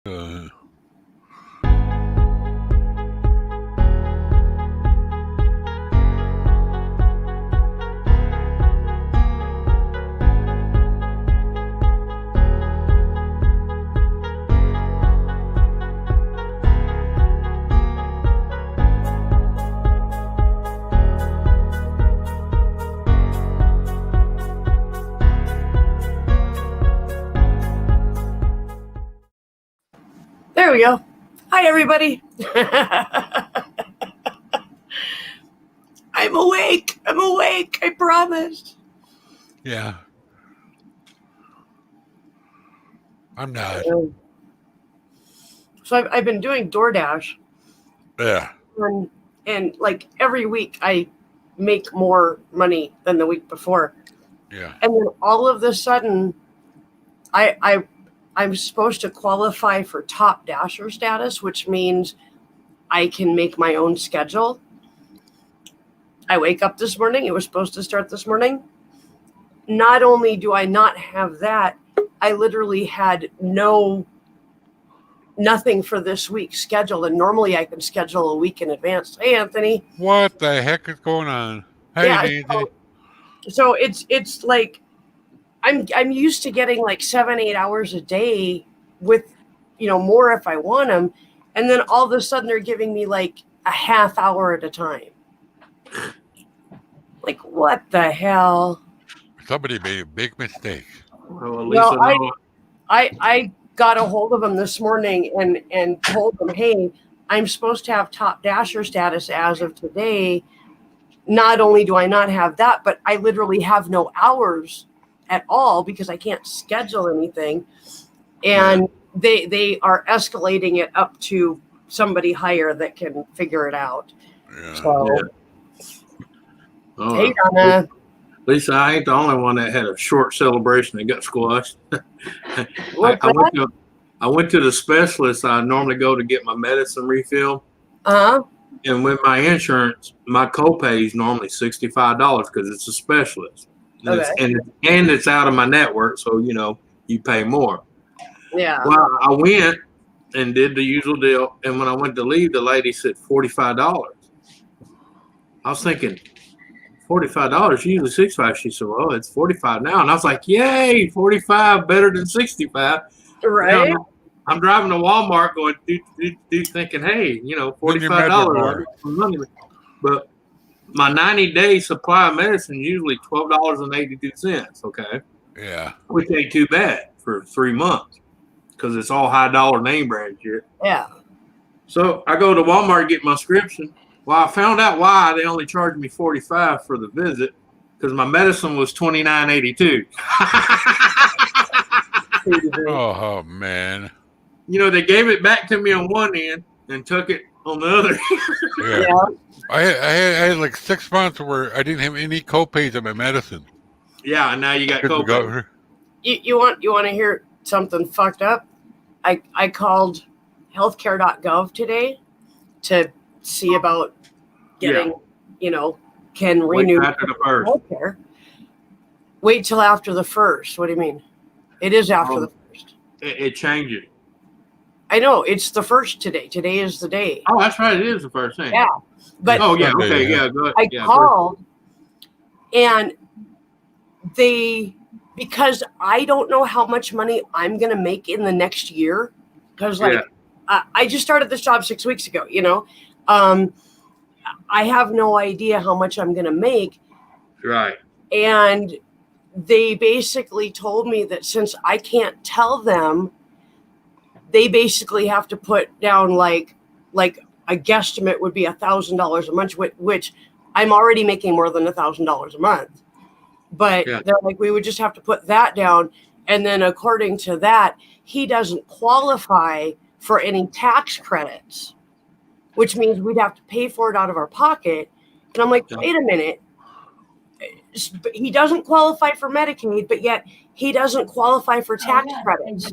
Uh, There we go. Hi, everybody. I'm awake. I'm awake. I promise. yeah. I'm not. So I've been doing DoorDash, Yeah. and like every week I make more money than the week before. Yeah. And then all of a sudden, I'm supposed to qualify for top dasher status, which means I can make my own schedule. I wake up this morning. It was supposed to start this morning. Not only do I not have that, I literally had nothing for this week scheduled. And normally I can schedule a week in advance. Hey, Anthony. What the heck is going on? Hey, Yeah. Nancy. So it's like I'm used to getting like 7-8 hours a day with, more if I want them. And then all of a sudden they're giving me like a half hour at a time. Like, what the hell? Somebody made a big mistake. Well, at least I got a hold of them this morning and told them, hey, I'm supposed to have top dasher status as of today. Not only do I not have that, but I literally have no hours at all because I can't schedule anything. And they are escalating it up to somebody higher that can figure it out. Yeah. So, Oh, hey, Donna. Lisa, I ain't the only one that had a short celebration that got squashed. What's that? I went to the specialist I normally go to get my medicine refill. Uh-huh. And with my insurance, my copay is normally $65 because it's a specialist. And, Okay. it's out of my network, so, you pay more. Yeah. Well, I went and did the usual deal. And when I went to leave, the lady said $45. I was thinking, $45, usually $65. She said, well, it's $45 now. And I was like, yay, 45 better than 65. Right. I'm driving to Walmart going, thinking, hey, $45 money. But my 90-day supply of medicine is usually $12.82. Okay. Yeah. Which ain't too bad for 3 months because it's all high dollar name brand shit. Yeah. So I go to Walmart to get my prescription. Well, I found out why they only charged me $45 for the visit because my medicine was $29.82. Oh, man. They gave it back to me on one end and took it on the other. Yeah. I had like 6 months where I didn't have any copays on my medicine. Yeah, and now you got copay. You want to hear something fucked up? I called healthcare.gov today to see about getting, can renew after the first. healthcare. Wait till after the first. What do you mean? It is after the first. It changes. I know it's the first today. Today is the day. Oh, that's right. It is the first thing. Yeah. But oh yeah, okay, yeah, go ahead. I called and because I don't know how much money I'm going to make in the next year. Because I just started this job 6 weeks ago, I have no idea how much I'm going to make. Right. And they basically told me that since I can't tell them, they basically have to put down like a guesstimate would be $1,000 a month, which I'm already making more than $1,000 a month. But they're like, we would just have to put that down. And then according to that, he doesn't qualify for any tax credits, which means we'd have to pay for it out of our pocket. And I'm like, wait a minute. He doesn't qualify for Medicaid, but yet he doesn't qualify for tax credits.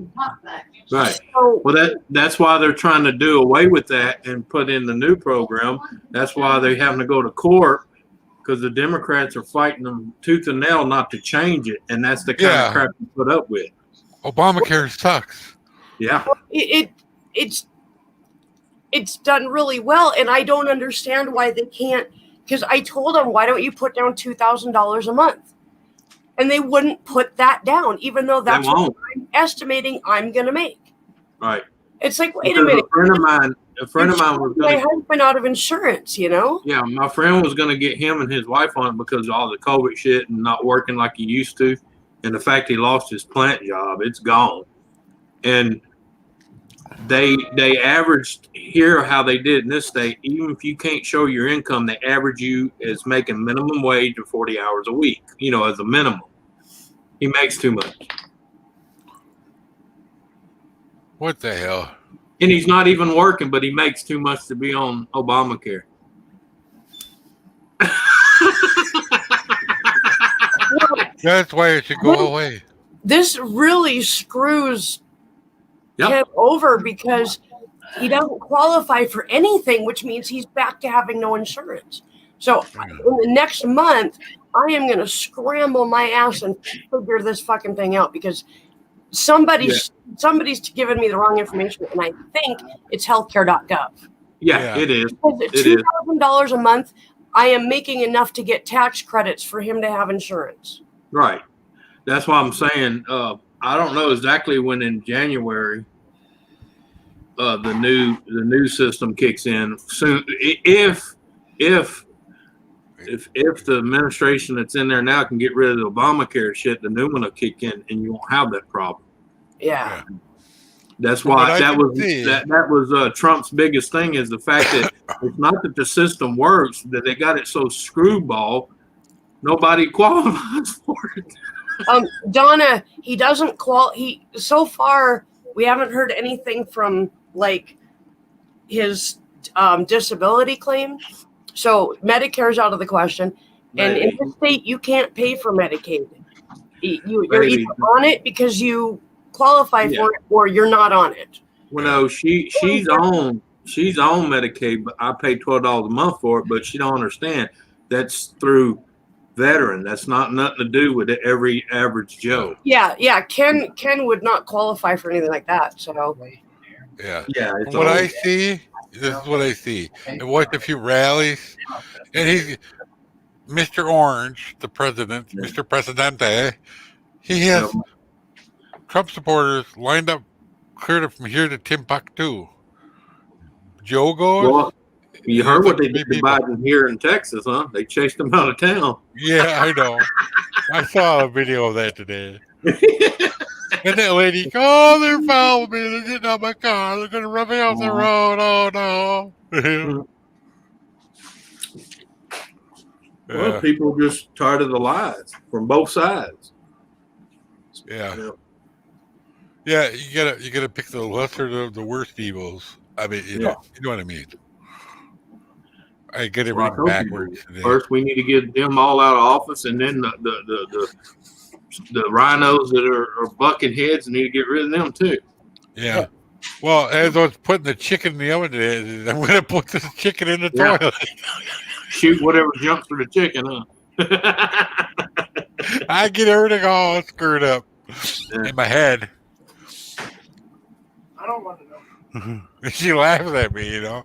Right. So, well, that's why they're trying to do away with that and put in the new program. That's why they're having to go to court because the Democrats are fighting them tooth and nail not to change it, and that's the kind of crap you put up with. Obamacare sucks. Yeah. It's done really well, and I don't understand why they can't. Because I told them, why don't you put down $2,000 a month? And they wouldn't put that down, even though that's what I'm estimating I'm going to make. Right. It's like, wait a minute. A friend of mine was my going to husband out of insurance, you know? Yeah, my friend was going to get him and his wife on it because of all the COVID shit and not working like he used to. And the fact he lost his plant job, it's gone. And they averaged here how they did in this state. Even if you can't show your income, they average you as making minimum wage of 40 hours a week, you know, as a minimum. He makes too much. What the hell? And he's not even working, but he makes too much to be on Obamacare. That's why it should go away. This really screws him over because he doesn't qualify for anything, which means he's back to having no insurance. So in the next month, I am going to scramble my ass and figure this fucking thing out because somebody's given me the wrong information, and I think it's healthcare.gov. Yeah, it is. Because at $2,000 a month, I am making enough to get tax credits for him to have insurance. Right. That's why I'm saying I don't know exactly when in January the new system kicks in. Soon, if the administration that's in there now can get rid of the Obamacare shit, the new one will kick in, and you won't have that problem. Yeah. That's why that was Trump's biggest thing is the fact that it's not that the system works, that they got it so screwball, nobody qualifies for it. Donna, he doesn't so far we haven't heard anything from like his disability claim. So Medicare's out of the question. And in the state you can't pay for Medicaid. You're either on it because you qualify for it or you're not on it. Well, no, she's on Medicaid, but I pay $12 a month for it, but she don't understand that's through veteran. That's not nothing to do with every average Joe. Yeah. Ken would not qualify for anything like that. So yeah. From what I see, this is what I see. I watched a few rallies, and he's Mr. Orange, the president, Mr. Presidente. He has Trump supporters lined up clear from here to Timbuktu. Joe goes. Well, you heard what they did to Biden here in Texas, huh? They chased him out of town. Yeah, I know. I saw a video of that today. And that lady, they're following me. They're getting out my car. They're going to run me off the road. Oh, no. Well, people are just tired of the lies from both sides. Yeah. Yeah, you gotta pick the lesser of the worst evils. I mean, you know what I mean. I get everything backwards. First, we need to get them all out of office, and then the rhinos that are bucking heads need to get rid of them too. Yeah. Well, as I was putting the chicken in the oven today, I'm going to put this chicken in the toilet. Shoot whatever jumps for the chicken, huh? I get everything all screwed up in my head. I don't want to know. She laughs at me, you know.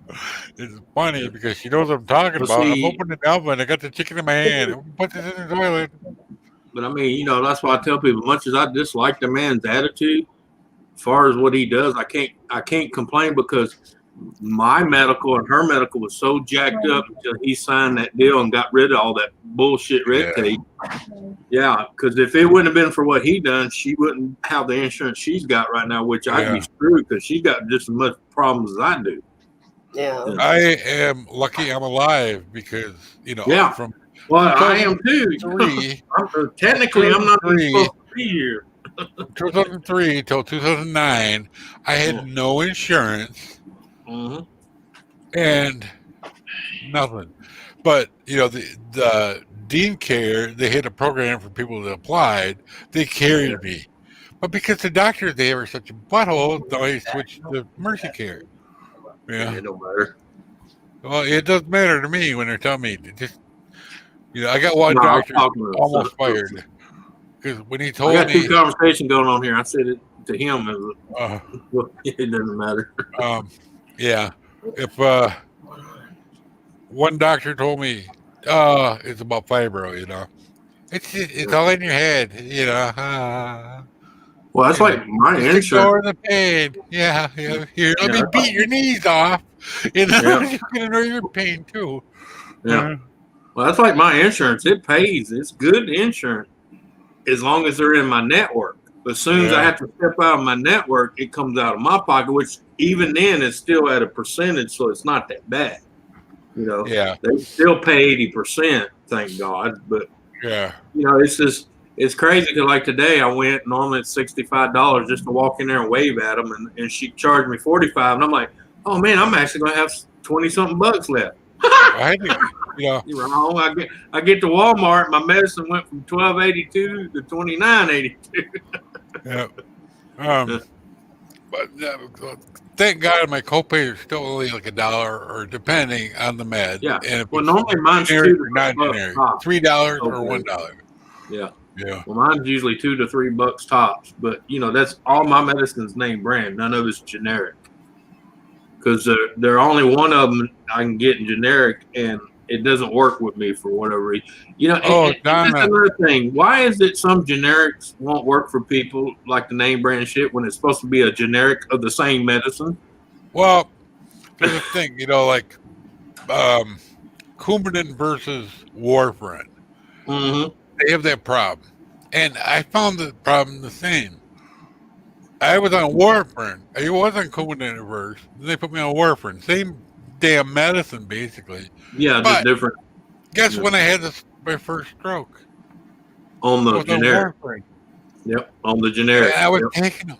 It's funny because she knows what I'm talking about. I'm opening the oven. I got the chicken in my hand. I'm put this in the toilet. But I mean, you know, that's why I tell people, much as I dislike the man's attitude, as far as what he does, I can't complain because my medical and her medical was so jacked up until he signed that deal and got rid of all that bullshit red tape. Yeah, because if it wouldn't have been for what he done, she wouldn't have the insurance she's got right now, which I'd be screwed because she's got just as much problems as I do. Yeah. I am lucky I'm alive because, you know, from I am too. Technically, I'm not supposed to be here. 2003 till 2009, I had no insurance and nothing. But, you know, the Dean Care, they had a program for people that applied. They carried me. But because the doctors, they were such a butthole, they switched to Mercy Care. Yeah. It don't matter. Well, it doesn't matter to me when they're telling me. Just, you know, I got one doctor almost fired. Because when he told me, I got two conversations going on here. I said to him, Uh, it doesn't matter. yeah. If one doctor told me, it's about fibro, it's all in your head, Well, that's like my just insurance. ignore the pain. Yeah. Here, let me beat your knees off. Yeah. You can ignore your pain too. Yeah. Well, that's like my insurance. It pays. It's good insurance as long as they're in my network. But as soon as I Yeah. have to step out of my network, it comes out of my pocket, which even then is still at a percentage, so it's not that bad. Yeah. They still pay 80%, thank God. But Yeah. it's crazy because like today I went, normally it's $65 just to walk in there and wave at them, and she charged me $45, and I'm like, oh man, I'm actually gonna have 20 something bucks left. I think, You're wrong. I get to Walmart, my medicine went from $12.82 to $29.82. yeah. But thank God my copay is still only like $1 or depending on the med. Yeah. And if Well, it's normally mine's generic $2 or to not $3 generic, tops. $3 or Okay. $1. Yeah. Yeah. Well, mine's usually $2 to $3 tops, but that's all my medicine's name brand. None of it's generic because they're only one of them I can get in generic, and it doesn't work with me for whatever reason. And that's another thing. Why is it some generics won't work for people like the name brand shit when it's supposed to be a generic of the same medicine? Well, there's a thing, like Coumadin versus warfarin. Mm-hmm. They have that problem. And I found the problem the same. I was on warfarin. I was on Coumadin at first. Then they put me on warfarin. Same damn medicine, basically. Yeah, But just different. Guess when I had my first stroke? On the generic. Yep, on the generic. And I was taking them.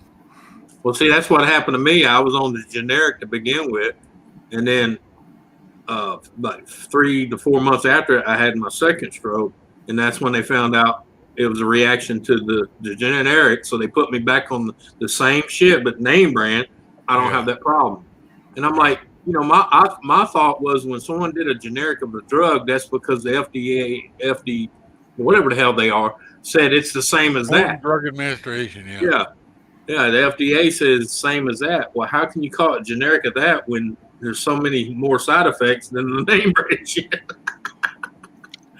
Well, see, that's what happened to me. I was on the generic to begin with, and then about 3 to 4 months after, I had my second stroke, and that's when they found out it was a reaction to the generic. So they put me back on the same shit, but name brand. I don't have that problem, and I'm like, my thought was when someone did a generic of a drug, that's because the FDA, whatever the hell they are, said it's the same as that. Drug Administration, Yeah, the FDA says same as that. Well, how can you call it generic of that when there's so many more side effects than the name brand shit?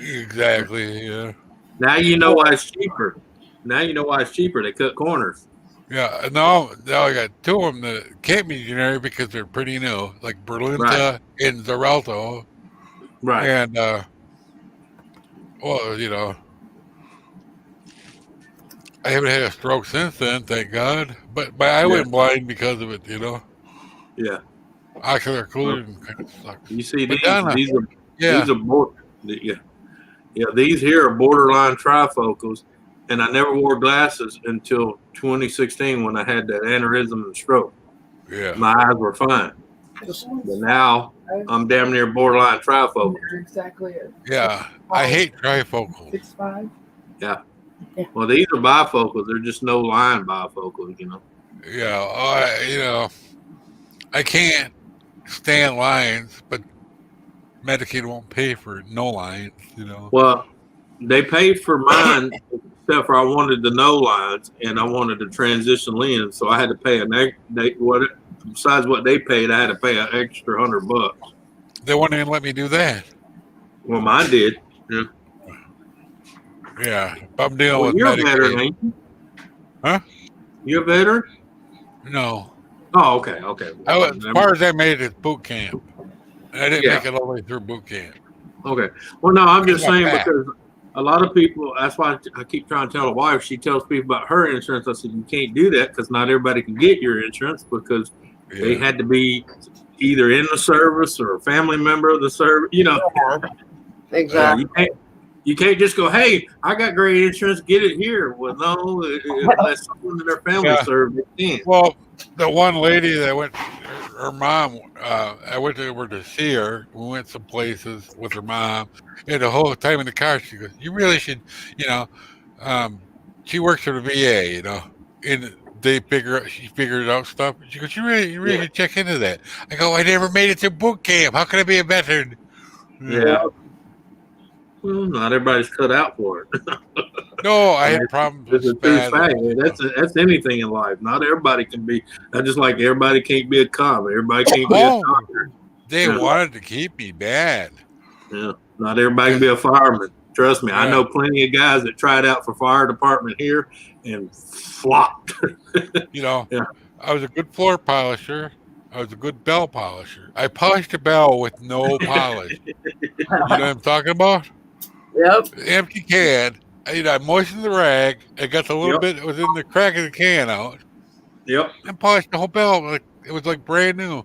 Exactly, yeah. Now you know why it's cheaper. They cut corners. Yeah, now I got two of them that can't be generic because they're pretty new, like Berlinta and Xarelto. Right. And, I haven't had a stroke since then, thank God. But I went blind because of it, Yeah. Ocular occlusion kind of sucks. You see, these here are borderline trifocals, and I never wore glasses until 2016 when I had that aneurysm and stroke. Yeah. My eyes were fine. But now I'm damn near borderline trifocal. Exactly it. Yeah. I hate trifocals. 6'5". Yeah. Well, these are bifocals. They're just no line bifocals, Yeah. I can't stand lines, but Medicaid won't pay for no lines, Well, they paid for mine, except for I wanted the no lines and I wanted the transition lens, so I had to pay besides what they paid, I had to pay an extra $100. They won't even let me do that. Well, mine did. Yeah. Yeah, I'm dealing with you're Medicaid. A veteran, ain't you? Huh? You a veteran? No. Oh, okay. As far as I made it, boot camp. I didn't make it all the way through boot camp. Okay. Well, no, I'm just saying because a lot of people, that's why I keep trying to tell the wife, she tells people about her insurance. I said, you can't do that because not everybody can get your insurance because they had to be either in the service or a family member of the service, Exactly. You can't just go, hey, I got great insurance, get it here. Well, no, unless someone in their family served, they can't. Well, the one lady that went, her mom, I went over to see her. We went some places with her mom. And the whole time in the car, she goes, you really should, she works for the VA, and she figured out stuff. She goes, you really should check into that. I go, I never made it to boot camp. How can I be a veteran? Yeah. Well, not everybody's cut out for it. No, I had problems It's a with true spasms. fact. That's anything in life. Not everybody can be. That's just like everybody can't be a cop. Everybody can't be a Oh, doctor. they Yeah. wanted to keep me bad. Yeah. Not everybody can be a fireman. Trust me, I Yeah. know plenty of guys that tried out for fire department here and flopped. You know, Yeah. I was a good floor polisher. I was a good bell polisher. I polished a bell with no polish. You know what I'm talking about? Yep. Empty can. I moistened the rag. I got the little Yep. bit that was in the crack of the can out Yep. and polished the whole bell. Like it was like brand new.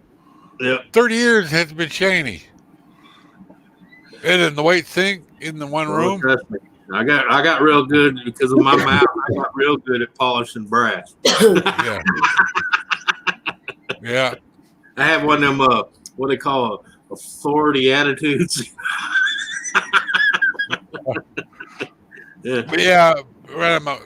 Yep. 30 years it hasn't been shiny. And then the white sink in the one Well, room. trust me. I got real good because of my mouth. I got real good at polishing brass. Yeah. Yeah. I have one of them what they call authority attitudes. Yeah. But yeah, right about,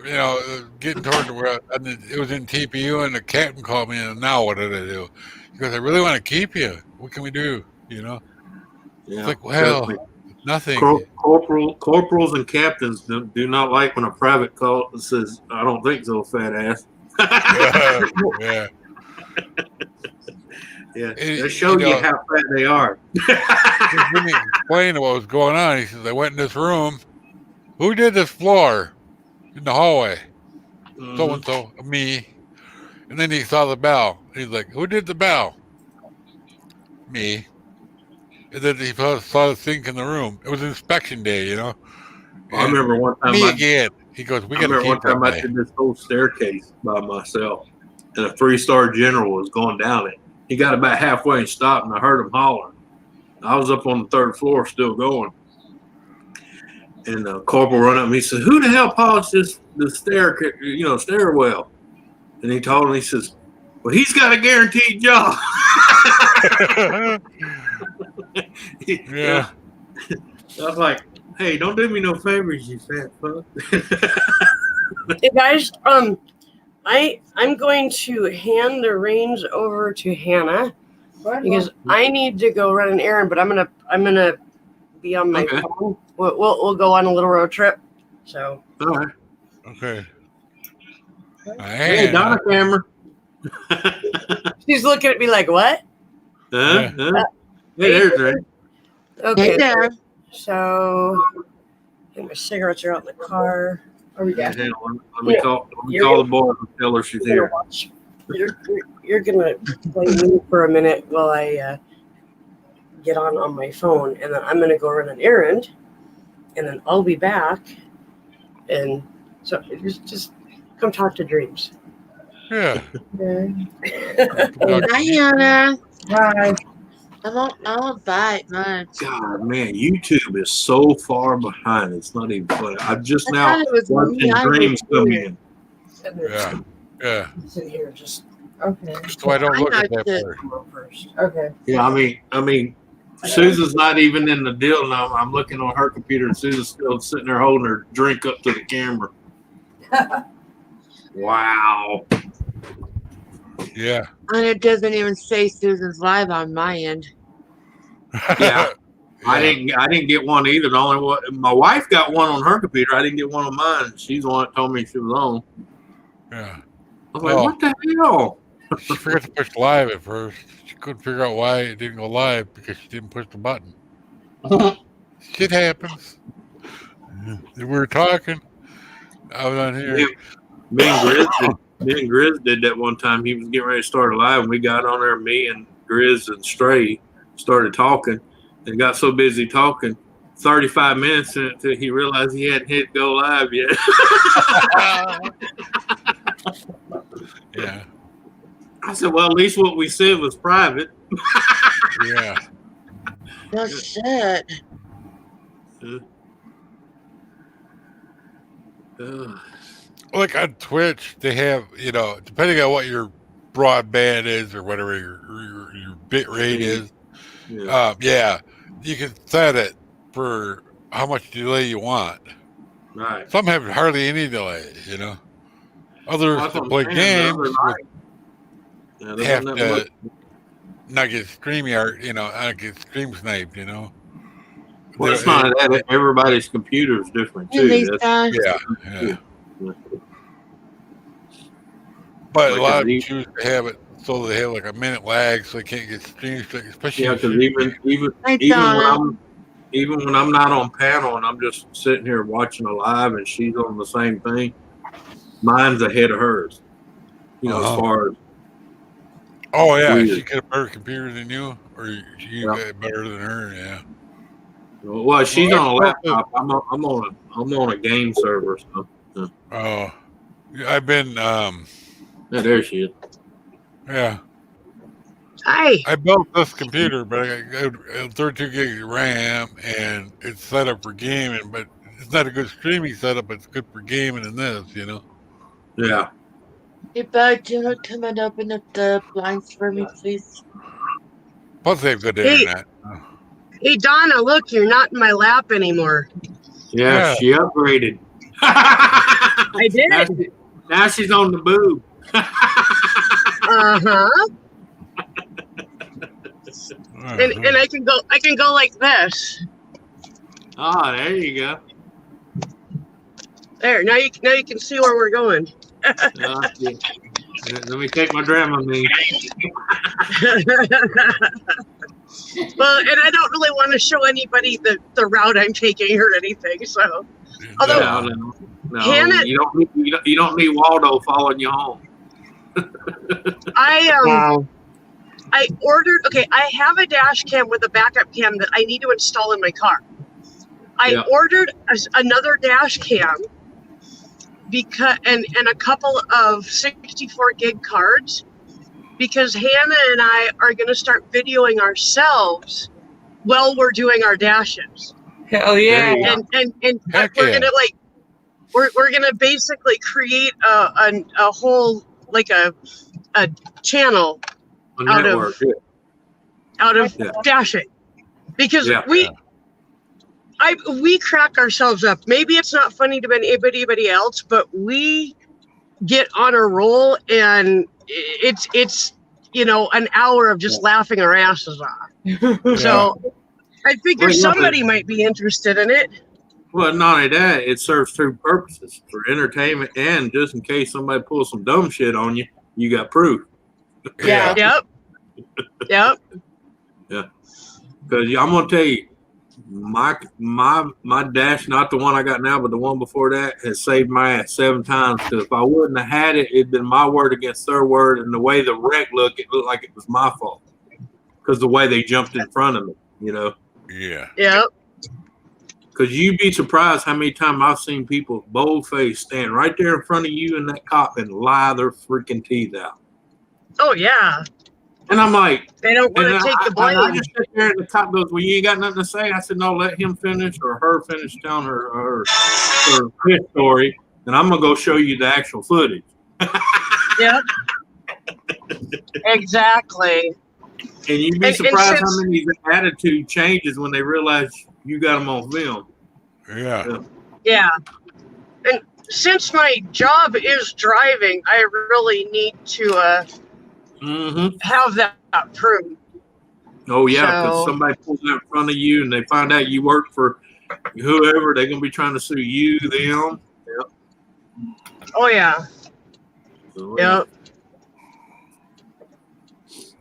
getting toward the where it was in TPU and the captain called me and now what did I do? He goes, I really want to keep you. What can we do? You know? Yeah. It's like, well, Trust me. nothing. Corporals and captains do not like when a private call says, I don't think so, fat ass. Yeah. Yeah. It- They show you you know- how fat they are. He didn't explain what was going on. He says, I went in this room. Who did this floor in the hallway? Mhm. So and so, me. And then he saw the bell. He's like, who did the bell? Me. And then he saw the sink in the room. It was inspection day, you know. I remember one time Me I again. He goes, we I got to remember one keep that time I guy. did this whole staircase by myself, and a 3-star general was going down it. He got about halfway and stopped, and I heard him holler. I was up on the 3rd floor, still going, and the corporal run up and he said, "Who the hell polished this stairwell?" And he told him, he says, "Well, he's got a guaranteed job." Yeah. I was like, "Hey, don't do me no favors, you fat fuck." Hey guys, I'm going to hand the reins over to Hannah because I need to go run an errand, but I'm gonna be on my Okay. phone. We'll go on a little road trip. So All right. Okay. Hey, Donna camera. she's looking at me like, "What?" Huh? Hey, there's Ray. Okay. Hey there. So I think my cigarettes are out in the car. Are we Yeah, got? hang on. Let me call the boy and tell her she's here. You're gonna play me for a minute while I get on my phone, and then I'm gonna go run an errand, and then I'll be back. And so just come talk to Dreams. Yeah. Hi, Hannah. Hi. I won't bite much. God, man, YouTube is so far behind. It's not even funny. I'm just I now thought it was watching me. I Dreams was come weird. in. Yeah. Yeah. Sit here, just Okay. So I don't I look at like that it. part. come up first. Okay. Yeah, I mean, Susan's not even in the deal now. I'm looking on her computer, and Susan's still sitting there holding her drink up to the camera. Wow. Yeah. And it doesn't even say Susan's live on my end. Yeah. I didn't get one either. The only one, my wife got one on her computer. I didn't get one on mine. She's the one that told me she was on. Yeah. I was like, Oh. what the hell? She forgot to push live at first. She couldn't figure out why it didn't go live because she didn't push the button. Shit happens. We were talking. I was on here. Yeah. Me and Grizz did that one time. He was getting ready to start a live, and we got on there. Me and Grizz and Stray started talking, and got so busy talking, 35 minutes until he realized he hadn't hit go live yet. Yeah. I said, "Well, at least what we said was private." Yeah. No shit. Like on Twitch, they have, depending on what your broadband is or whatever your bit rate is, Yeah. you can set it for how much delay you want. Right. Some have hardly any delay, Others That's that what play I'm saying. games Yeah, there have wasn't that to not get StreamYard, not get stream sniped, Well, it's not that everybody's computer is different And they too. That's, Yeah. But Like a lot of a them choose to have it so they have like a minute lag, so they can't get streams, especially. yeah, because Hi, even when I'm not on panel and I'm just sitting here watching a live and she's on the same thing, mine's ahead of hers. As far as Oh yeah, weird. she got a better computer than you, or you got better than her. Yeah. Well, she's Well, on a I felt laptop. I'm on a game server. So Oh, I've been. yeah, there she is. Yeah, Hi. I built this computer, but I got 32 gigs of RAM, and it's set up for gaming. But it's not a good streaming setup. But it's good for gaming in this, Yeah. Hey, bud, do you want to come and open up the blinds for me, please? Plus, they have good Hey. internet. Hey, Donna, look, you're not in my lap anymore. Yeah, she upgraded. I did. Now she's on the boob. Uh-huh. And I can go like this. Oh, there you go. There, now you can see where we're going. Yeah. Let me take my Dramamine. Well, and I don't really want to show anybody the route I'm taking or anything. So, although No, Hannah, you don't need Waldo following you home. I ordered. Okay, I have a dash cam with a backup cam that I need to install in my car. I ordered another dash cam because and a couple of 64 gig cards because Hannah and I are going to start videoing ourselves while we're doing our dashes. Hell yeah! And we're gonna we're gonna basically create a whole like a channel out of dashing because we crack ourselves up. Maybe it's not funny to anybody else, but we get on a roll and it's an hour of just laughing our asses off. So I figure somebody might be interested in it. Well, not only that, it serves two purposes: for entertainment and just in case somebody pulls some dumb shit on you, you got proof. Yeah. Yep. Yeah. Because I'm gonna tell you, my dash, not the one I got now, but the one before that, has saved my ass 7 times. Because if I wouldn't have had it, it'd been my word against their word, and the way the wreck looked, it looked like it was my fault. Because the way they jumped in front of me, Yeah. Yep. Because you'd be surprised how many times I've seen people bold-faced stand right there in front of you and that cop and lie their freaking teeth out. Oh yeah. And I'm like, they don't want to take the blame. I just sit there and the cop goes, "Well, you ain't got nothing to say." I said, "No, let him finish or her finish telling her his story, and I'm gonna go show you the actual footage." Yep. Exactly. And you'd be surprised how many the attitude changes when they realize you got them on film. Yeah. And since my job is driving, I really need to have that proved. Oh yeah, because somebody pulls out in front of you and they find out you work for whoever, they're gonna be trying to sue you, them. Yep. Oh yeah. So, yep.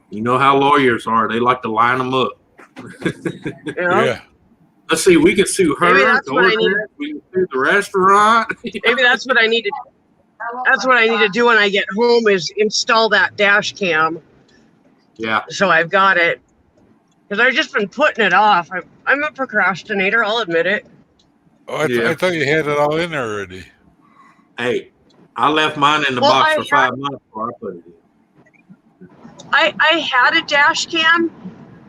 You know how lawyers are; they like to line them up. Yeah. Let's see. We can sue her. Maybe that's what I need. We can sue the restaurant. Maybe that's what I need to. That's what I need to do when I get home is install that dash cam. Yeah. So I've got it. Because I've just been putting it off. I'm a procrastinator. I'll admit it. Oh, I thought you had it all in there already. Hey, I left mine in the box for 5 months before I put it in. I had a dash cam,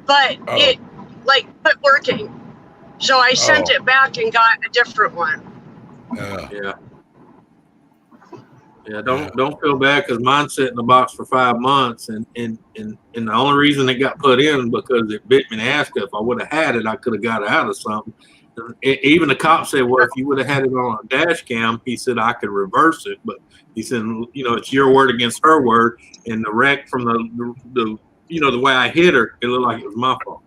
but it quit working. So I sent it back and got a different one. Yeah. Don't feel bad because mine sat in the box for 5 months, and the only reason it got put in because it bit me in the ass. If I would have had it, I could have got it out of something. Even the cop said, "Well, if you would have had it on a dash cam," he said, "I could reverse it." But he said, "It's your word against her word." And the wreck from the way I hit her, it looked like it was my fault.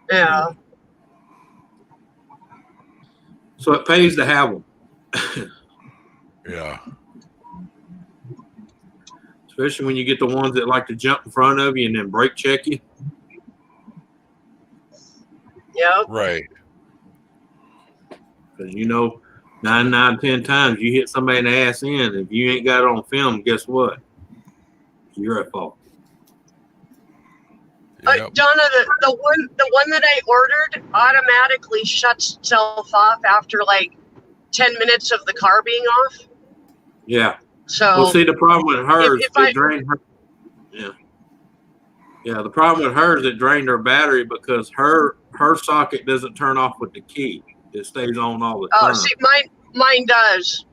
Yeah. So it pays to have them, Yeah. especially when you get the ones that like to jump in front of you and then brake check you. Yep. Right. Because 10 times you hit somebody in the ass end. If you ain't got it on film, guess what? You're at fault. Yep. Donna, the one that I ordered automatically shuts itself off after like 10 minutes of the car being off. Yeah. So Well, see, the problem with hers, if I- it drained her. Yeah. Yeah, the problem with hers, it drained her battery because her socket doesn't turn off with the key. It stays on all the time. see, mine does.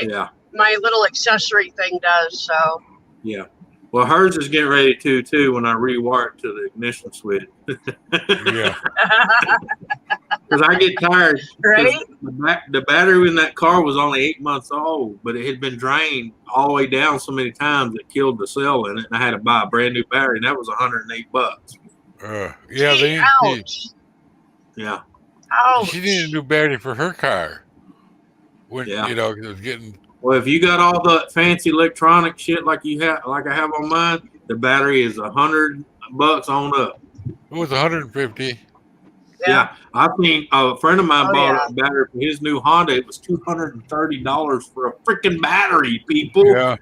Yeah. My little accessory thing does. So Yeah. Well, hers is getting ready to too when I rewire it to the ignition switch. Yeah. Because I get tired. 'Cause right? The battery in that car was only 8 months old, but it had been drained all the way down so many times it killed the cell in it, and I had to buy a brand new battery, and that was $108. Yeah. Gee, They. ouch. Yeah. Ouch. She needed a new battery for her car. When Yeah. it was getting. Well, if you got all the fancy electronic shit like I have on mine, the battery is $100 on up. It was 150. Yeah. I've seen a friend of mine Oh, bought yeah. a battery for his new Honda. It was $230 for a freaking battery, people. Yeah.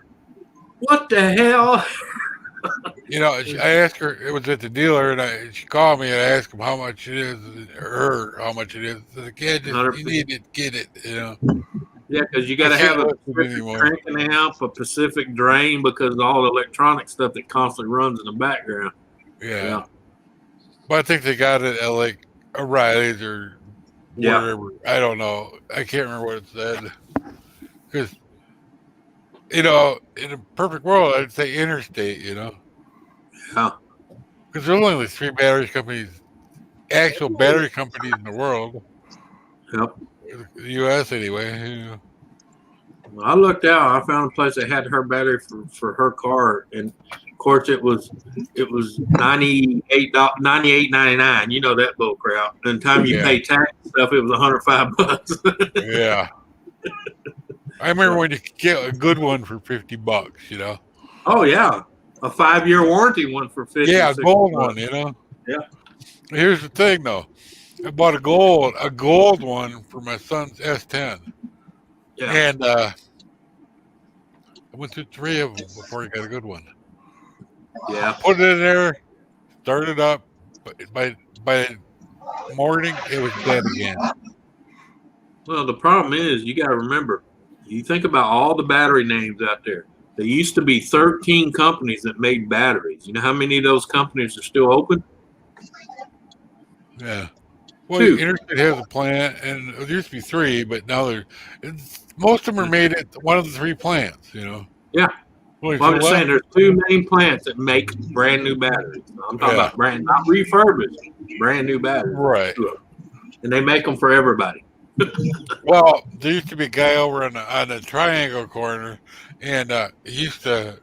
What the hell? I asked her. It was at the dealer, and she called me and I asked him how much it is, how much it is. I said, "Kid, you 100%. need it, get it." Yeah, because you got to I can't have a listen Pacific anymore. cranking amp, a Pacific drain, because of all the electronic stuff that constantly runs in the background. Yeah. But I think they got it at like O'Reilly's or Yeah. wherever. I don't know. I can't remember what it said. Because, in a perfect world, I'd say Interstate, Yeah. Because there's only like 3 actual battery companies in the world. Yep. The U.S. anyway. Well, I looked out. I found a place that had her battery for her car, and of course it was $98.99. You know that bull crap. And the time you Yeah. pay tax and stuff, it was $105. Yeah. I remember when you could get a good one for $50, Oh yeah, a 5-year warranty one for $50. Yeah, a gold $60. one, Yeah. Here's the thing, though. I bought a gold one for my son's S10. Yeah. And I went through 3 of them before he got a good one. Yeah. Put it in there, started up. But by morning, it was dead again. Well, the problem is you got to remember, you think about all the battery names out there. There used to be 13 companies that made batteries. You know how many of those companies are still open? Yeah. Well, 2. Interstate has a plant, and it used to be 3, but now most of them are made at one of the 3 plants, Yeah. Only Well, I'm 2 just saying left. there's 2 main plants that make brand new batteries. I'm talking Yeah. about brand, not refurbished, brand new batteries. Right. And they make them for everybody. Well, there used to be a guy over on the Triangle corner, and he used to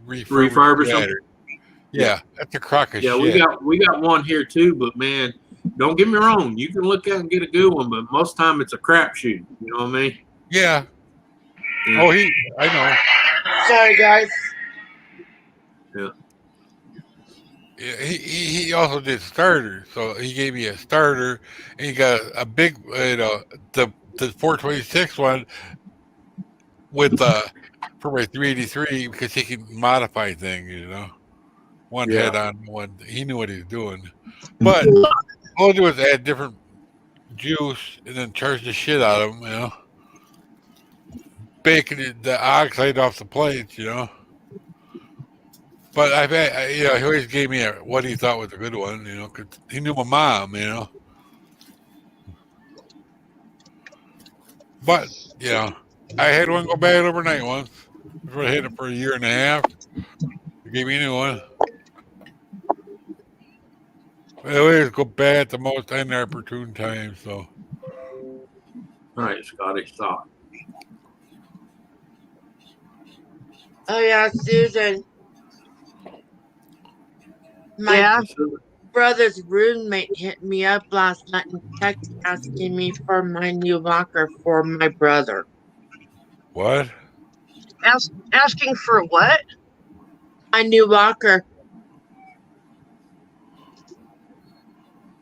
Refurbish them? battery. Yeah, that's a crock of Yeah, shit. we got one here too, but man, don't get me wrong. You can look out and get a good one, but most time it's a crapshoot. You know what I mean? Yeah. Yeah. Oh, I know. Sorry, guys. Yeah, he also did starters, so he gave me a starter, and he got a big, the 426 one with for my 383 because he can modify things, one Yeah. head on one. He knew what he was doing, but all I do was add different juice and then charge the shit out of them, baking the oxide off the plates, But I've had, he always gave me what he thought was a good one, because he knew my mom, But, I had one go bad overnight once. I had it for 1.5 years. He gave me a new one. They always go bad at the most inopportune time, so. All right, Scotty, stop. Oh yeah, Susan. Yeah. brother's roommate hit me up last night and text asking me for my new locker for my brother. What? Asking for what? My new locker.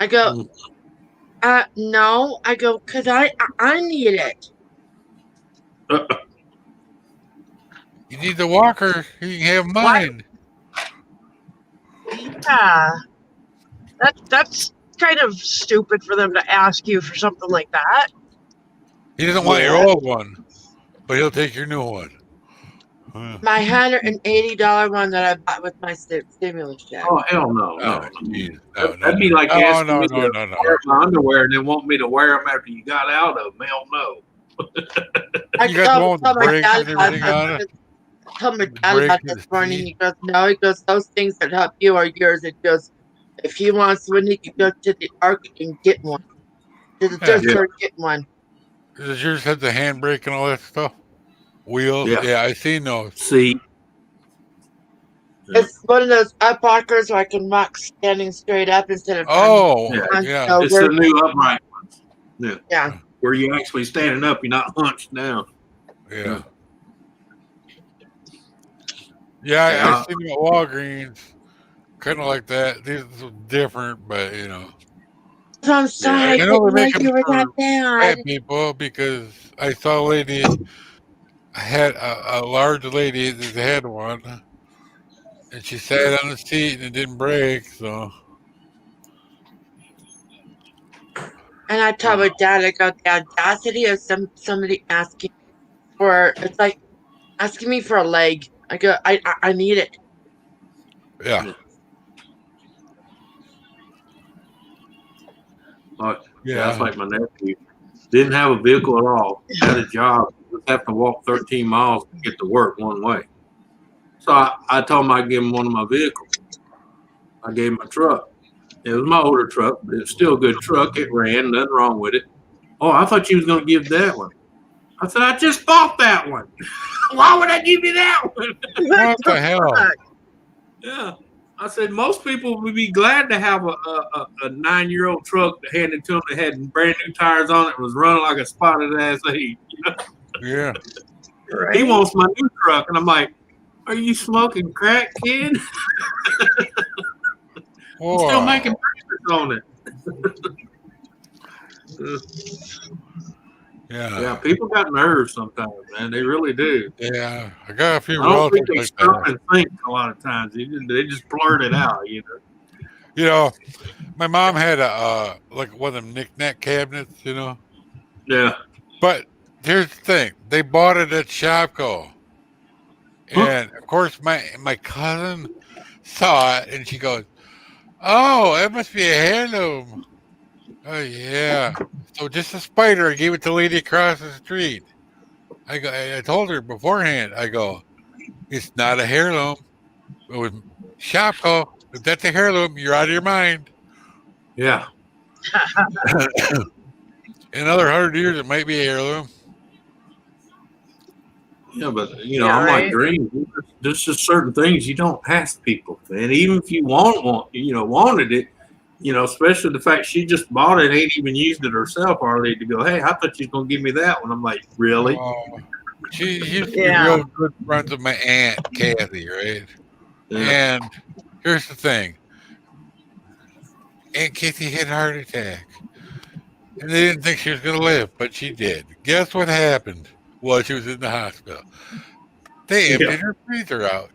I go, no. I go, cause I need it. You need the walker. You can have mine. Yeah. That's kind of stupid for them to ask you for something like that. He doesn't want your old one, but he'll take your new one. My $180 one that I bought with my stimulus check. Oh hell no, Oh, no. geez. No, That'd be like no, asking no, me no, to no, no. wear my underwear and then want me to wear them after you got out of them. Hell no. I You got the one with the told my brakes dad and about everything on it? I told my The dad brakes about and this the morning. seat? He goes, no. He goes, those things that help you are yours. It goes, if he wants one, he can go to the Arctic and get one. To the thrift store and get one. Does yours have the handbrake and all that stuff? Wheels? Yeah. Yeah, I seen those. See, It's one of those up walkers where I can walk standing straight up instead of Oh, Yeah. yeah. it's the new upright ones. Yeah. Yeah. Where you actually standing up, you're not hunched down. Yeah. Yeah, Yeah. I seen them at Walgreens. Kind of like that. These are different, but you know. I'm sorry. I I know didn't they know make them you were for that bad. fat people because I saw a lady. I had a large lady that had one, and she sat on the seat and it didn't break. So And I told my dad, I go, the audacity of somebody asking for, it's like asking me for a leg. I go, I need it. yeah, Yeah, that's like my nephew. Didn't have a vehicle at all. Had a job. Just have to walk 13 miles to get to work one way. So I told him I'd give him one of my vehicles. I gave him a truck. It was my older truck, but it's still a good truck. It ran, nothing wrong with it. Oh, I thought you was going to give that one. I said, I just bought that one. Why would I give you that one? what the hell? Yeah. I said, most people would be glad to have a 9-year-old truck handed to them that had brand new tires on it and was running like a spotted ass heat. Yeah, He wants my new truck. And I'm like, are you smoking crack, kid? I'm still making payments on it. yeah, Yeah, people got nerves sometimes, man. They really do. yeah. I got a few I don't think relatives they like stop that. and think a lot of times. They just blurt it out, you know. You know, my mom had a like one of them knick-knack cabinets, you know. Yeah. But here's the thing: they bought it at Shopko, and of course, my cousin saw it, and she goes, "Oh, that must be a heirloom." Oh yeah. So just a spider. I gave it to the lady across the street. I told her beforehand. I go, it's not a heirloom. It was Shopko. If that's a heirloom, you're out of your mind. Yeah. In another 100 years, it might be a heirloom. Yeah, but Yeah, I'm right. like Green. There's just certain things you don't ask people, and even if you wanted it, especially the fact she just bought it, ain't even used it herself hardly. To go, hey, I thought you was gonna give me that one. I'm like, really? She used to be Yeah. real good friends with my aunt Kathy, right? Yeah. And here's the thing: Aunt Kathy had a heart attack, and they didn't think she was gonna live, but she did. Guess what happened? Well, she was in the hospital. They emptied her freezer out.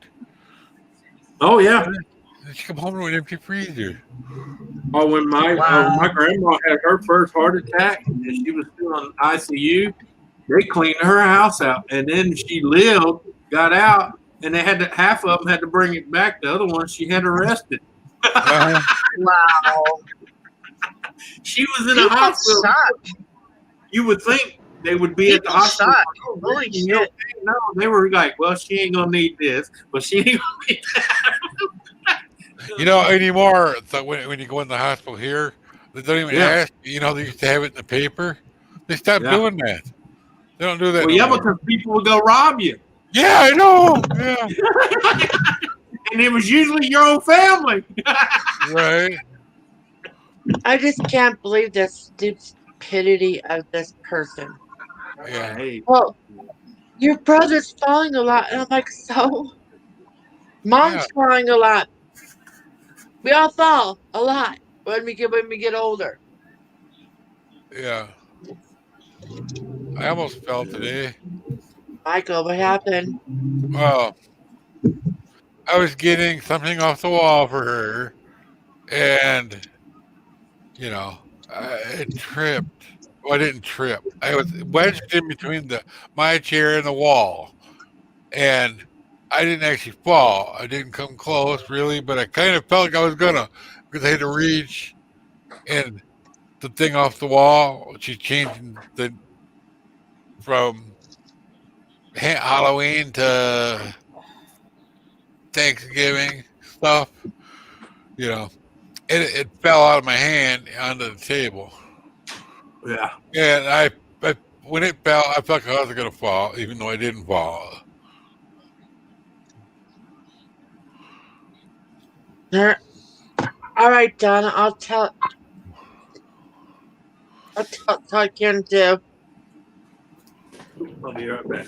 Oh yeah. And she come home with an empty freezer. Oh, when my Wow. my grandma had her first heart attack and she was still on ICU, they cleaned her house out, and then she lived, got out, and they had to, half of them had to bring it back. The other one she had arrested. Uh-huh. Wow. She was in a People hospital. suck. You would think they would be at the People hospital. suck. Oh, Holy you know, shit. no, they were like, well, she ain't gonna need this, but she ain't gonna need that. You know, anymore, so when you go in the hospital here, they don't even Yeah. ask. You know, they used to have it in the paper. They stopped Yeah. doing that. They don't do that. Well, no yeah, more. because people would go rob you, Yeah, I know. Yeah, and it was usually your own family. right. I just can't believe the stupidity of this person. Yeah. Hey, Well, your brother's falling a lot, and I'm like, so? Mom's falling a lot. We all fall a lot when we get older. Yeah. I almost fell today. Michael, what happened? Well, I was getting something off the wall for her, and I tripped. Well, I didn't trip. I was wedged in between my chair and the wall, and I didn't actually fall. I didn't come close, really, but I kind of felt like I was gonna because I had to reach and the thing off the wall. She's changing from Halloween to Thanksgiving stuff, and it fell out of my hand onto the table. yeah. And I when it fell, I felt like I was going to fall, even though I didn't fall. There. All right, Donna. I'll tell Ken too. I'll be right back.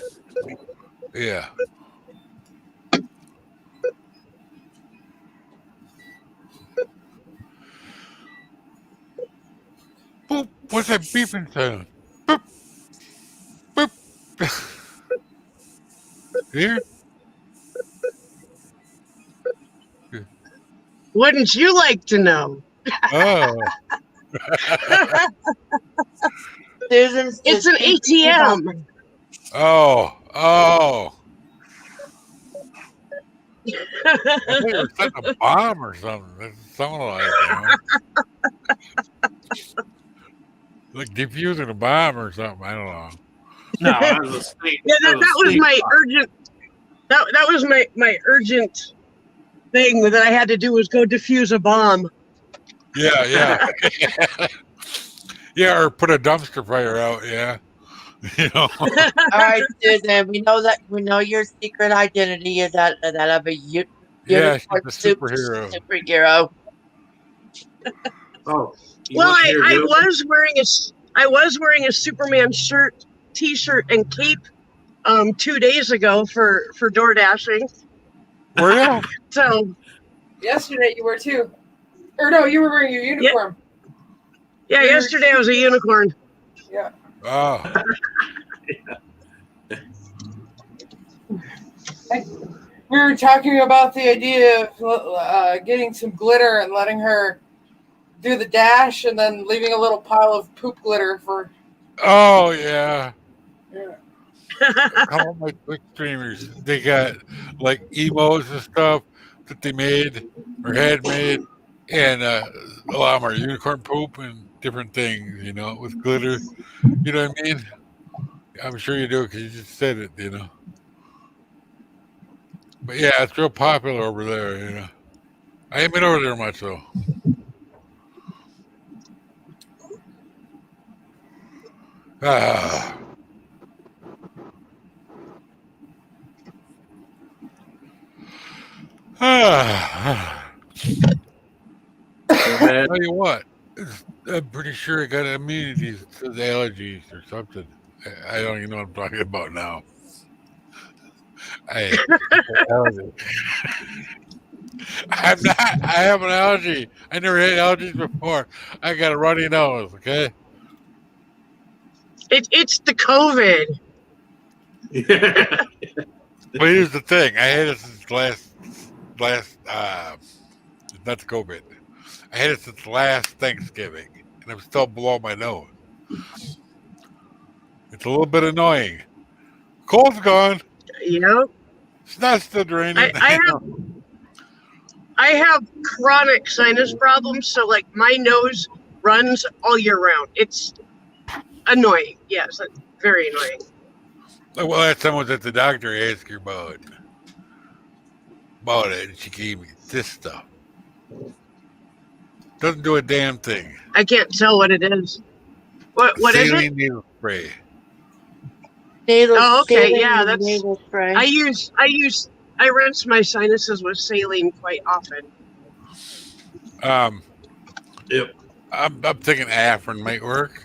Yeah. Boop. What's that beeping sound? Boop. Boop. Here? Wouldn't you like to know? Oh. Susan's It's an ATM. Oh. I think we were setting a bomb or something. It sounded like defusing a bomb or something. I don't know. No, I was asleep. Yeah, that was my urgent. That was my urgent thing that I had to do was go defuse a bomb. Yeah. Yeah, or put a dumpster fire out. Yeah. All right, Susan. We know your secret identity is that of a Yeah, she's unicorn a superhero. superhero. Oh. Well, I was wearing a Superman shirt, T-shirt, and cape 2 days ago for door dashing. Were you? So Yesterday you were too. Or no, you were wearing your uniform. yeah, yesterday I was a unicorn. Yeah. Oh. We were talking about the idea of getting some glitter and letting her do the dash and then leaving a little pile of poop glitter for. Oh yeah. Yeah. All my Twitch streamers, they got like emos and stuff that they made or had made, and a lot of them are unicorn poop and different things, with glitter. You know what I mean? I'm sure you do because you just said it, But yeah, it's real popular over there, I ain't been over there much though. Ah. Tell you what, I'm pretty sure I got immunity to the allergies or something. I don't even know what I'm talking about now. I have an allergy. I never had allergies before. I got a runny nose, okay? It's the COVID. But here's the thing. I had it since last not the COVID. I had it since last Thanksgiving, and I'm still blowing my nose. It's a little bit annoying. Cold's gone. Snot's still draining. I have chronic sinus problems, so like my nose runs all year round. It's annoying. Yes, it's very annoying. Well, last time I was at the doctor, I asked her about it, and she gave me this stuff. Doesn't do a damn thing. I can't tell what it is. What is Saline it? needle spray. Oh, okay, yeah, that's. nasal spray. I rinse my sinuses with saline quite often. Yep. I'm thinking Afrin might work.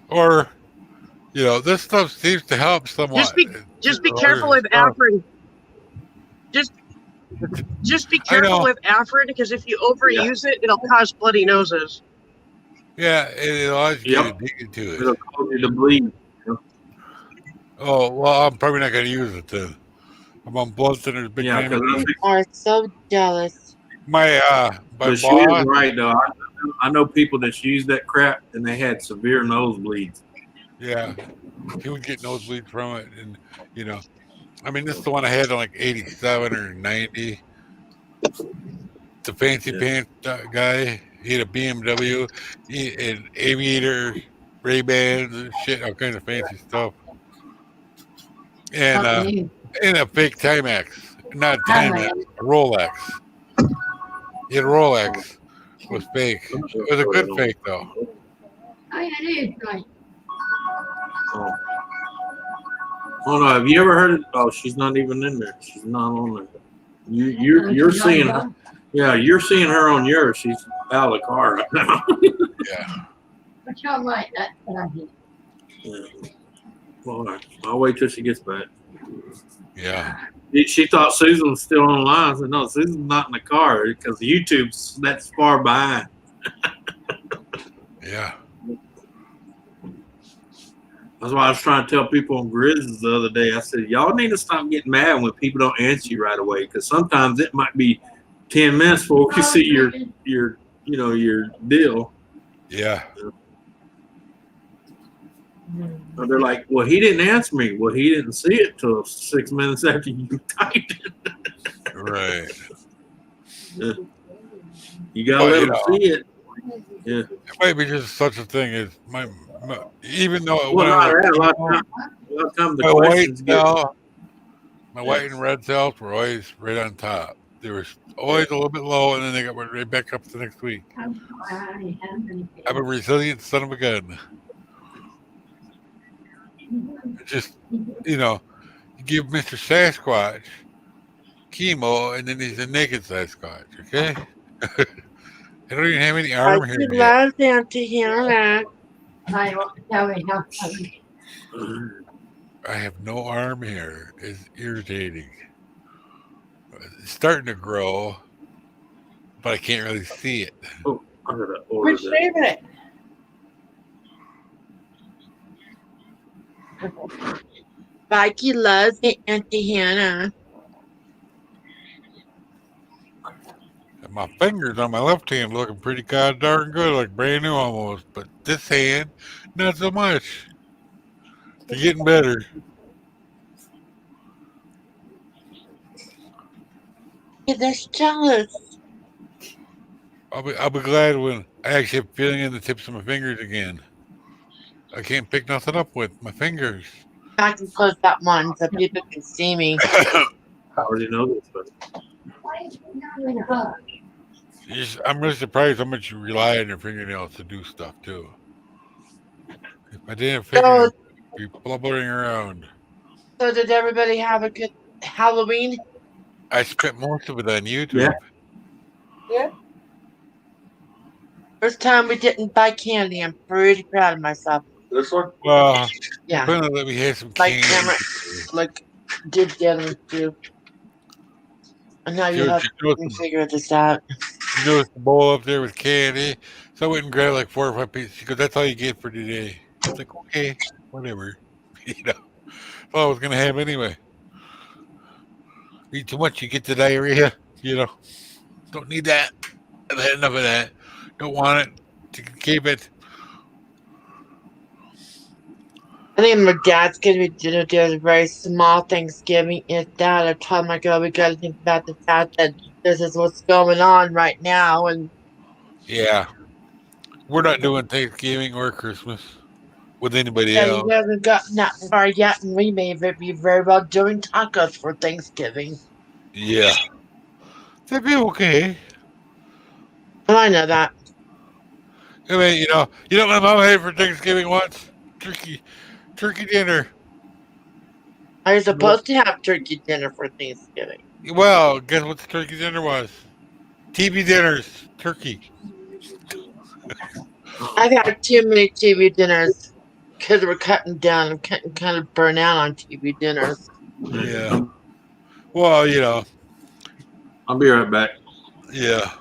Or, this stuff seems to help somewhat. Just be careful with Afrin. Just be I know. careful with Afrin, because if you overuse it, it'll cause bloody noses. Yeah, it'll always get addicted to it. It'll cause you to bleed. Oh, well, I'm probably not going to use it then. I'm on blood thinners big Yeah, time. because You are so jealous. My but she boss, is right though. I know people that used that crap and they had severe nosebleeds. yeah, he would get nosebleeds from it. And, I mean, this is the one I had on like 87 or 90. The fancy pants guy, he had a BMW, an Aviator, Ray-Bans and shit, all kinds of fancy stuff. And a fake Timex, not Timex, a Rolex. He had a Rolex. It was fake. It was a good fake though. Oh no! Have you ever heard? Oh, she's not even in there. She's not on there. You're seeing her. Yeah, you're seeing her on yours. She's out of the car right now. Yeah. Yeah. All right. I'll wait till she gets back. Yeah. She thought Susan was still on the line. I said, no, Susan's not in the car because YouTube's that's far behind. Yeah. That's why I was trying to tell people on Grizz the other day. I said, y'all need to stop getting mad when people don't answer you right away, because sometimes it might be 10 minutes before you see your deal. Yeah. But they're like, well, he didn't answer me. Well, he didn't see it till 6 minutes after you typed it. Right. You gotta let them see it. Yeah. It might be just such a thing as my even though Well, not that. A lot of times the questions get. My white and red cells were always right on top. They were always a little bit low, and then they got right back up the next week. I'm a resilient son of a gun. Just, you give Mr. Sasquatch chemo, and then he's a naked Sasquatch, okay? I don't even have any arm hair yet. Love Auntie Hannah. I have no arm hair. It's irritating. It's starting to grow, but I can't really see it. Oh, I'm gonna order Which that. favorite? Mikey loves Auntie Hannah. And my fingers on my left hand looking pretty god darn good, like brand new almost. But this hand, not so much. They're getting better. You're just jealous. I'll be glad when I actually have feeling in the tips of my fingers again. I can't pick nothing up with my fingers. I can close that one so people can see me. I already know this, but I'm really surprised how much you rely on your fingernails to do stuff too. If I didn't have fingernails, I'd be blubbering around. So did everybody have a good Halloween? I spent most of it on YouTube. Yeah. Yeah. First time we didn't buy candy. I'm pretty proud of myself. this one. Well, Yeah. apparently we had some Like candy. camera, like did the other two. And now you Dude, have you to figure this out. noticed the bowl up there with candy. So I went and grabbed like 4 or 5 pieces. She goes, that's all you get for today. I was like, okay, whatever. That's all I was going to have anyway. Eat too much, you get the diarrhea. Don't need that. I've had enough of that. Don't want it. Keep it. I think my dad's gonna do a very small Thanksgiving. If that, I told my girl we gotta think about the fact that this is what's going on right now, and Yeah. We're not doing Thanksgiving or Christmas with anybody yeah, else. you haven't gotten that far yet, and we may be very well doing tacos for Thanksgiving. Yeah. That'd be okay. Well, I know that. I mean, you know what my mom had for Thanksgiving once? Turkey dinner. Are you supposed to have turkey dinner for Thanksgiving? Well, guess what the turkey dinner was? TV dinners. Turkey. I've had too many TV dinners because we're cutting down and kind of burn out on TV dinners. Yeah. Well, you know, I'll be right back. yeah.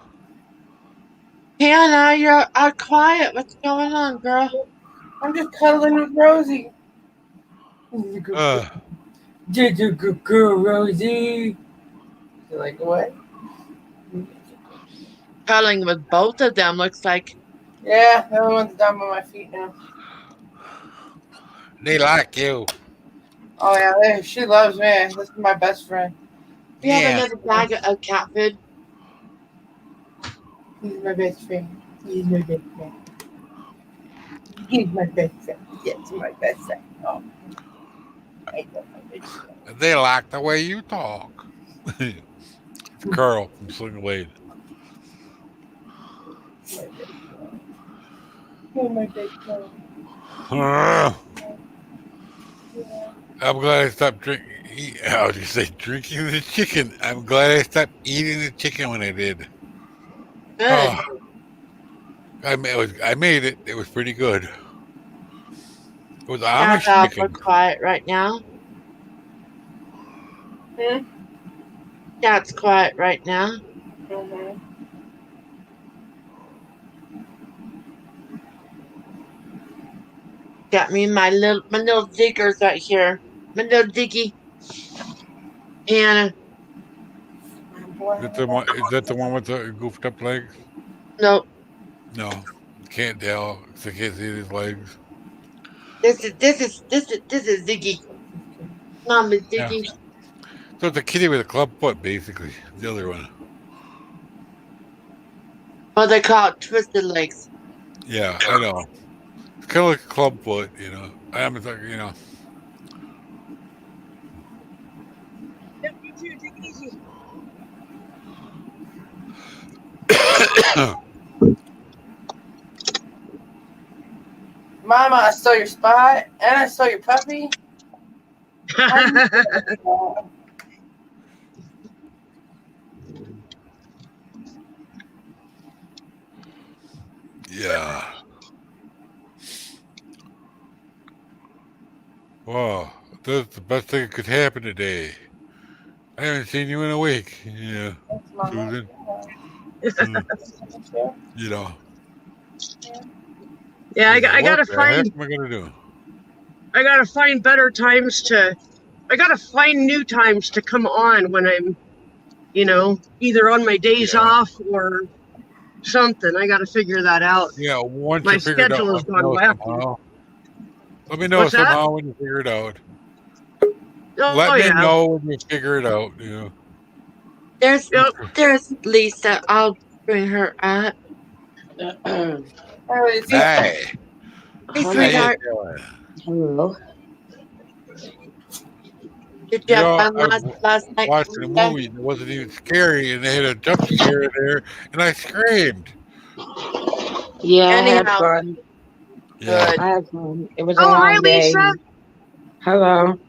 Hannah, you're quiet. What's going on, girl? I'm just cuddling with Rosie. Uh, Did you go, Rosie? You're like, what? Cuddling with both of them looks like. Yeah, the other one's down by my feet now. they like you. Oh, yeah, she loves me. This is my best friend. We have Yeah. another bag of cat food. He's my best friend. He's my best friend. He's my best friend. Yes, my best friend. Oh. I love my best friend. They like the way you talk. It's Carl from Sling Blade. Oh, my best friend. I'm glad I stopped drinking. I was just say drinking the chicken. I'm glad I stopped eating the chicken when I did. Good. Oh, I made it. It was pretty good. It was Cat's Amish awful chicken. quiet right now. Hmm? Cat's quiet right now. Mm-hmm. Got me my little diggers right here. My little diggy. Hannah. Is that the one with the goofed up legs? Nope. No, can't tell. 'Cause I can't see his legs. This is Ziggy. Mama Ziggy. So it's a kitty with a club foot, basically. The other one. Well, they call it twisted legs. Yeah, I know. It's kind of like a club foot, you know. I'm talking, you know. Mama, I stole your spot, and I stole your puppy. Yeah. Wow, that's the best thing that could happen today. I haven't seen you in a week. Yeah, Thanks, Mama. Susan. You know. Yeah, I gotta What the heck find am I gonna do? I gotta find better times to. I gotta find new times to come on when I'm, either on my days Yeah. off or something. I gotta figure that out. Yeah, once My you figure it out, schedule has let me know gone wacky. somehow. Let me know What's that? somehow when you figure it out. Oh, Let me yeah. know when you figure it out. Yeah. There's Lisa. I'll bring her up. Oh, is he- Hey, Hey, how you sweetheart. doing? Hello. Did you have know, fun I last night? Watching a movie that wasn't even scary, and they had a jump scare in there, and I screamed. Yeah, I had Anyhow. fun. Yeah. Good. I had fun. It was a Oh, long hi, day. Lisa. Hello.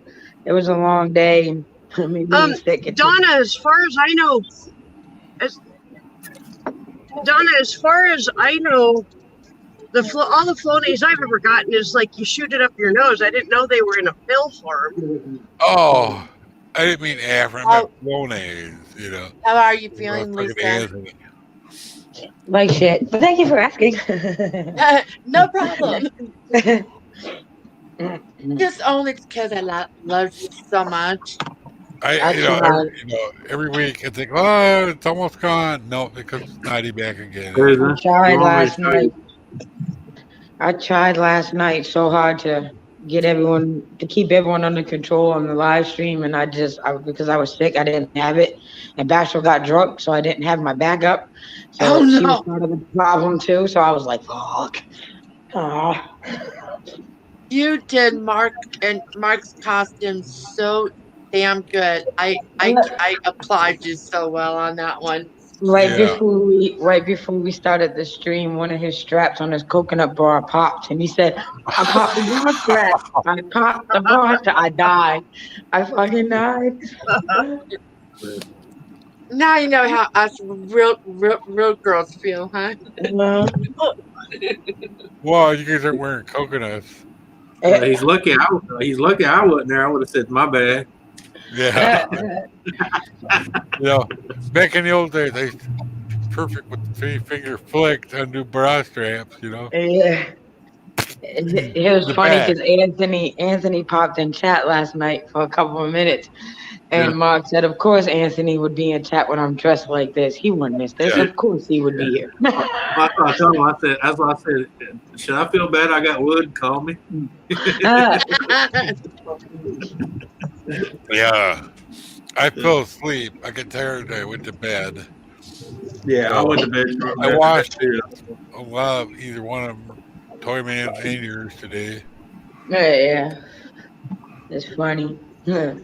It was a long day. Me being sick. It Donna, as far as I know, all the Flonase I've ever gotten is like you shoot it up your nose. I didn't know they were in a pill form. Oh, I didn't mean Afrin. I meant Flonase, you know. How are you You know, feeling, fucking Lisa? Anthony. like shit. But thank you for asking. No problem. Just only because I love you so much. Every week I think, oh, it's almost gone. No, it comes snotty back again. Susan, I tried you want me to last show you? night. I tried last night so hard to keep everyone under control on the live stream, and because I was sick, I didn't have it. And Bashel got drunk, so I didn't have my backup. So Oh, she no. was part of the problem too. So I was like, fuck. Aw. You did Mark's costume so damn good. I applaud you so well on that one. Right Yeah. before we started the stream, one of his straps on his coconut bra popped, and he said, "I popped the bra strap. I popped the bra strap. I died. I fucking died." Now you know how us real girls feel, huh? Well, Well, you guys aren't wearing coconuts. He's lucky. He's lucky I wasn't there. I would have said my bad. Yeah. Back in the old days, they perfect with the 3-finger flick to undo bra straps. Yeah. It was The funny back. because Anthony popped in chat last night for a couple of minutes, and Yeah. Mark said, "Of course, Anthony would be in chat when I'm dressed like this. He wouldn't miss this. Yeah. Of course, he would be here." I told him. That's what I said. Should I feel bad? I got wood. Call me. Yeah. I fell asleep. I got tired. I went to bed. Yeah, I went to bed. I watched a lot of either one of them, Toy Man and yours today. Yeah, it's funny. Yeah.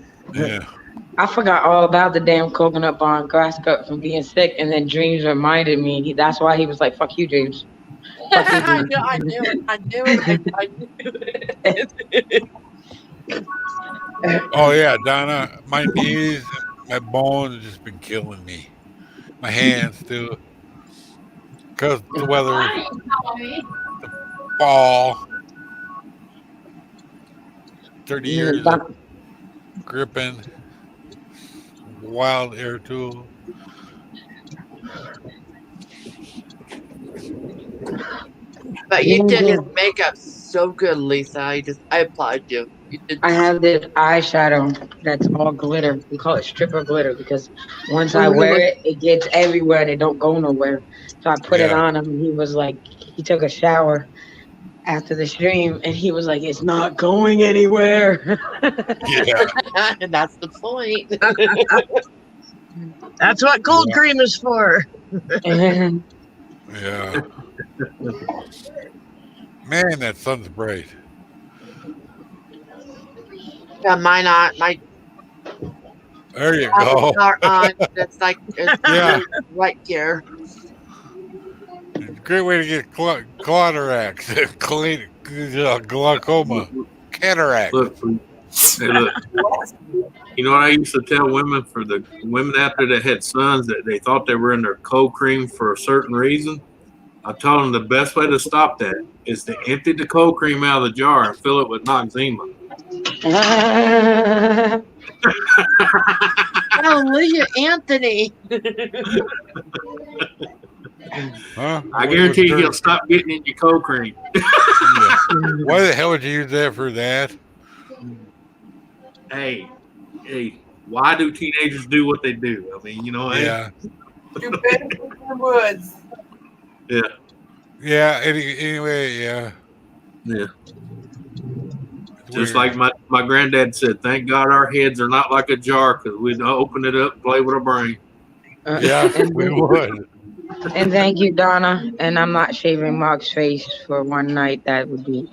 I forgot all about the damn coconut barn grass cut from being sick, and then Dreams reminded me. That's why he was like, "Fuck you, Dreams." Fuck you, I Dreams. knew it. I knew it. Oh yeah, Donna. My knees, and my bones have just been killing me. My hands too, because the weather, the fall, 30 years of gripping, wild air tool. But you did his makeup so good, Lisa. I applaud you. You did. I have this eyeshadow that's all glitter. We call it stripper glitter because once I wear it, it gets everywhere and it don't go nowhere. So I put it on him, and he was like, he took a shower after the stream, and he was like, "It's not going anywhere." Yeah. And that's the point. That's what cold cream is for. Yeah. Man, that sun's bright. Yeah, mine on my There you go. are on. That's like Yeah. right here. Great way to get cataracts, glaucoma, cataract. Look, hey, look. You know what I used to tell women, for the women out there that had sons that they thought they were in their cold cream for a certain reason? I told them the best way to stop that is to empty the cold cream out of the jar and fill it with Noxzema. Hallelujah, Anthony. Huh? I guarantee you he'll stop getting in your cold cream. Yeah. Why the hell would you use that for that? Hey, why do teenagers do what they do? I mean, Yeah. You're better in the woods. Yeah. Yeah. Anyway, yeah. Yeah. It's Just weird. like my granddad said, thank God our heads are not like a jar, because we'd open it up and play with our brain. Yeah, we would. And thank you, Donna. And I'm not shaving Mark's face for one night. That would be.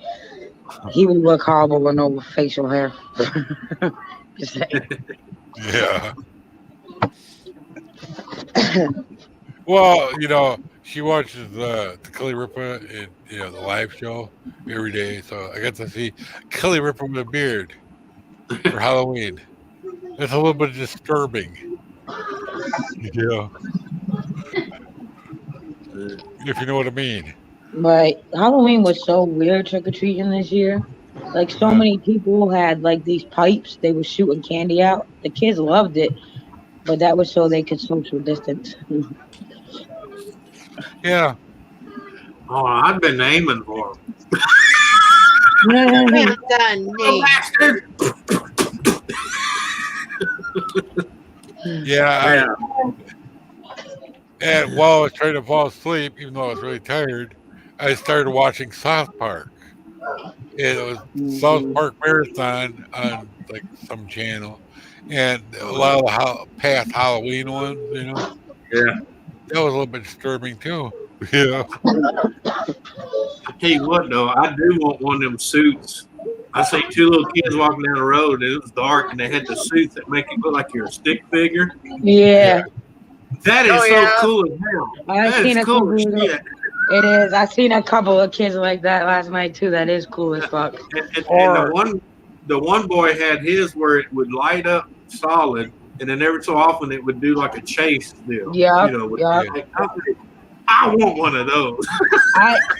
He would look horrible with no facial hair. Just saying. Yeah. Well, she watches the Kelly Ripa and the live show every day, so I got to see Kelly Ripa with a beard for Halloween. It's a little bit disturbing. If you know what I mean. But Halloween was so weird trick or treating this year. Like so many people had like these pipes they were shooting candy out. The kids loved it, but that was so they could social distance. Yeah. Oh, I've been aiming for them. Well done, Nate. Yeah. And while I was trying to fall asleep, even though I was really tired, I started watching South Park. It was South Park Marathon on like some channel, and a lot of the past Halloween ones, Yeah. that was a little bit disturbing too. I tell you what, though, I do want one of them suits. I see two little kids walking down the road, and it was dark, and they had the suits that make you look like you're a stick figure. Yeah, That is Oh, so yeah. cool as hell. I've That seen is a cool couple as of those. shit. It is. I seen a couple of kids like that last night too. That is cool as fuck. And the one boy had his where it would light up solid, and then every so often it would do like a chase deal. Yeah, You know, with, yeah. like, I want one of those.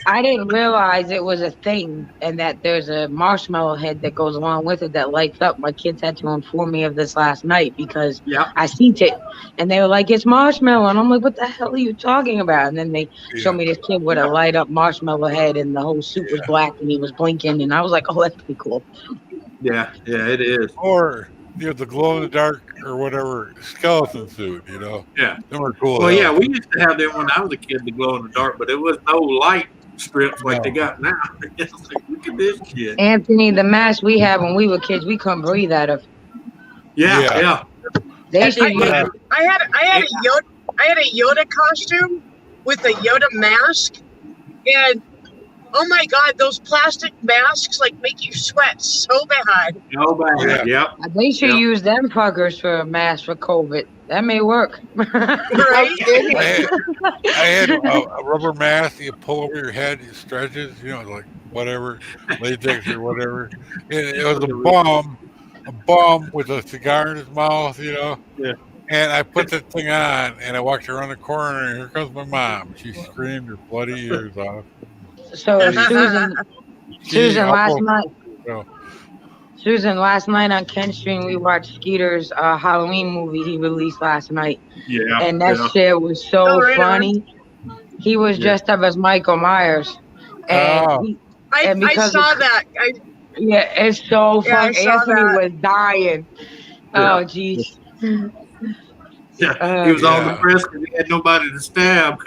I didn't realize it was a thing and that there's a marshmallow head that goes along with it that lights up. My kids had to inform me of this last night because Yeah. I seen it and they were like, it's marshmallow. And I'm like, what the hell are you talking about? And then they showed me this kid with a light up marshmallow head and the whole suit was black and he was blinking. And I was like, oh, that's pretty cool. Yeah, it is. Or the glow in the dark or whatever skeleton suit. Yeah. Them are cool. Well, yeah, we used to have them when I was a kid, the glow in the dark, but it was no light strips like they got now. It's like, look at this kid. Anthony, the mask we had when we were kids, we couldn't breathe out of. Yeah. They should use I had a Yoda costume with a Yoda mask, and oh my God, those plastic masks like make you sweat so bad. No bad. Yep. They should use them fuckers for a mask for COVID. That may work. Right? I had a rubber mask you pull over your head, it stretches, like whatever, latex or whatever. It was a bum with a cigar in his mouth, Yeah. And I put that thing on and I walked around the corner and here comes my mom. She screamed her bloody ears off. So Susan, last night on Ken Stream, we watched Skeeter's Halloween movie he released last night. Yeah. And that shit was so funny. He was dressed up as Michael Myers. And I saw that. it's so funny. Anthony was dying. Oh, jeez. Yeah, he was all depressed because he had nobody to stab.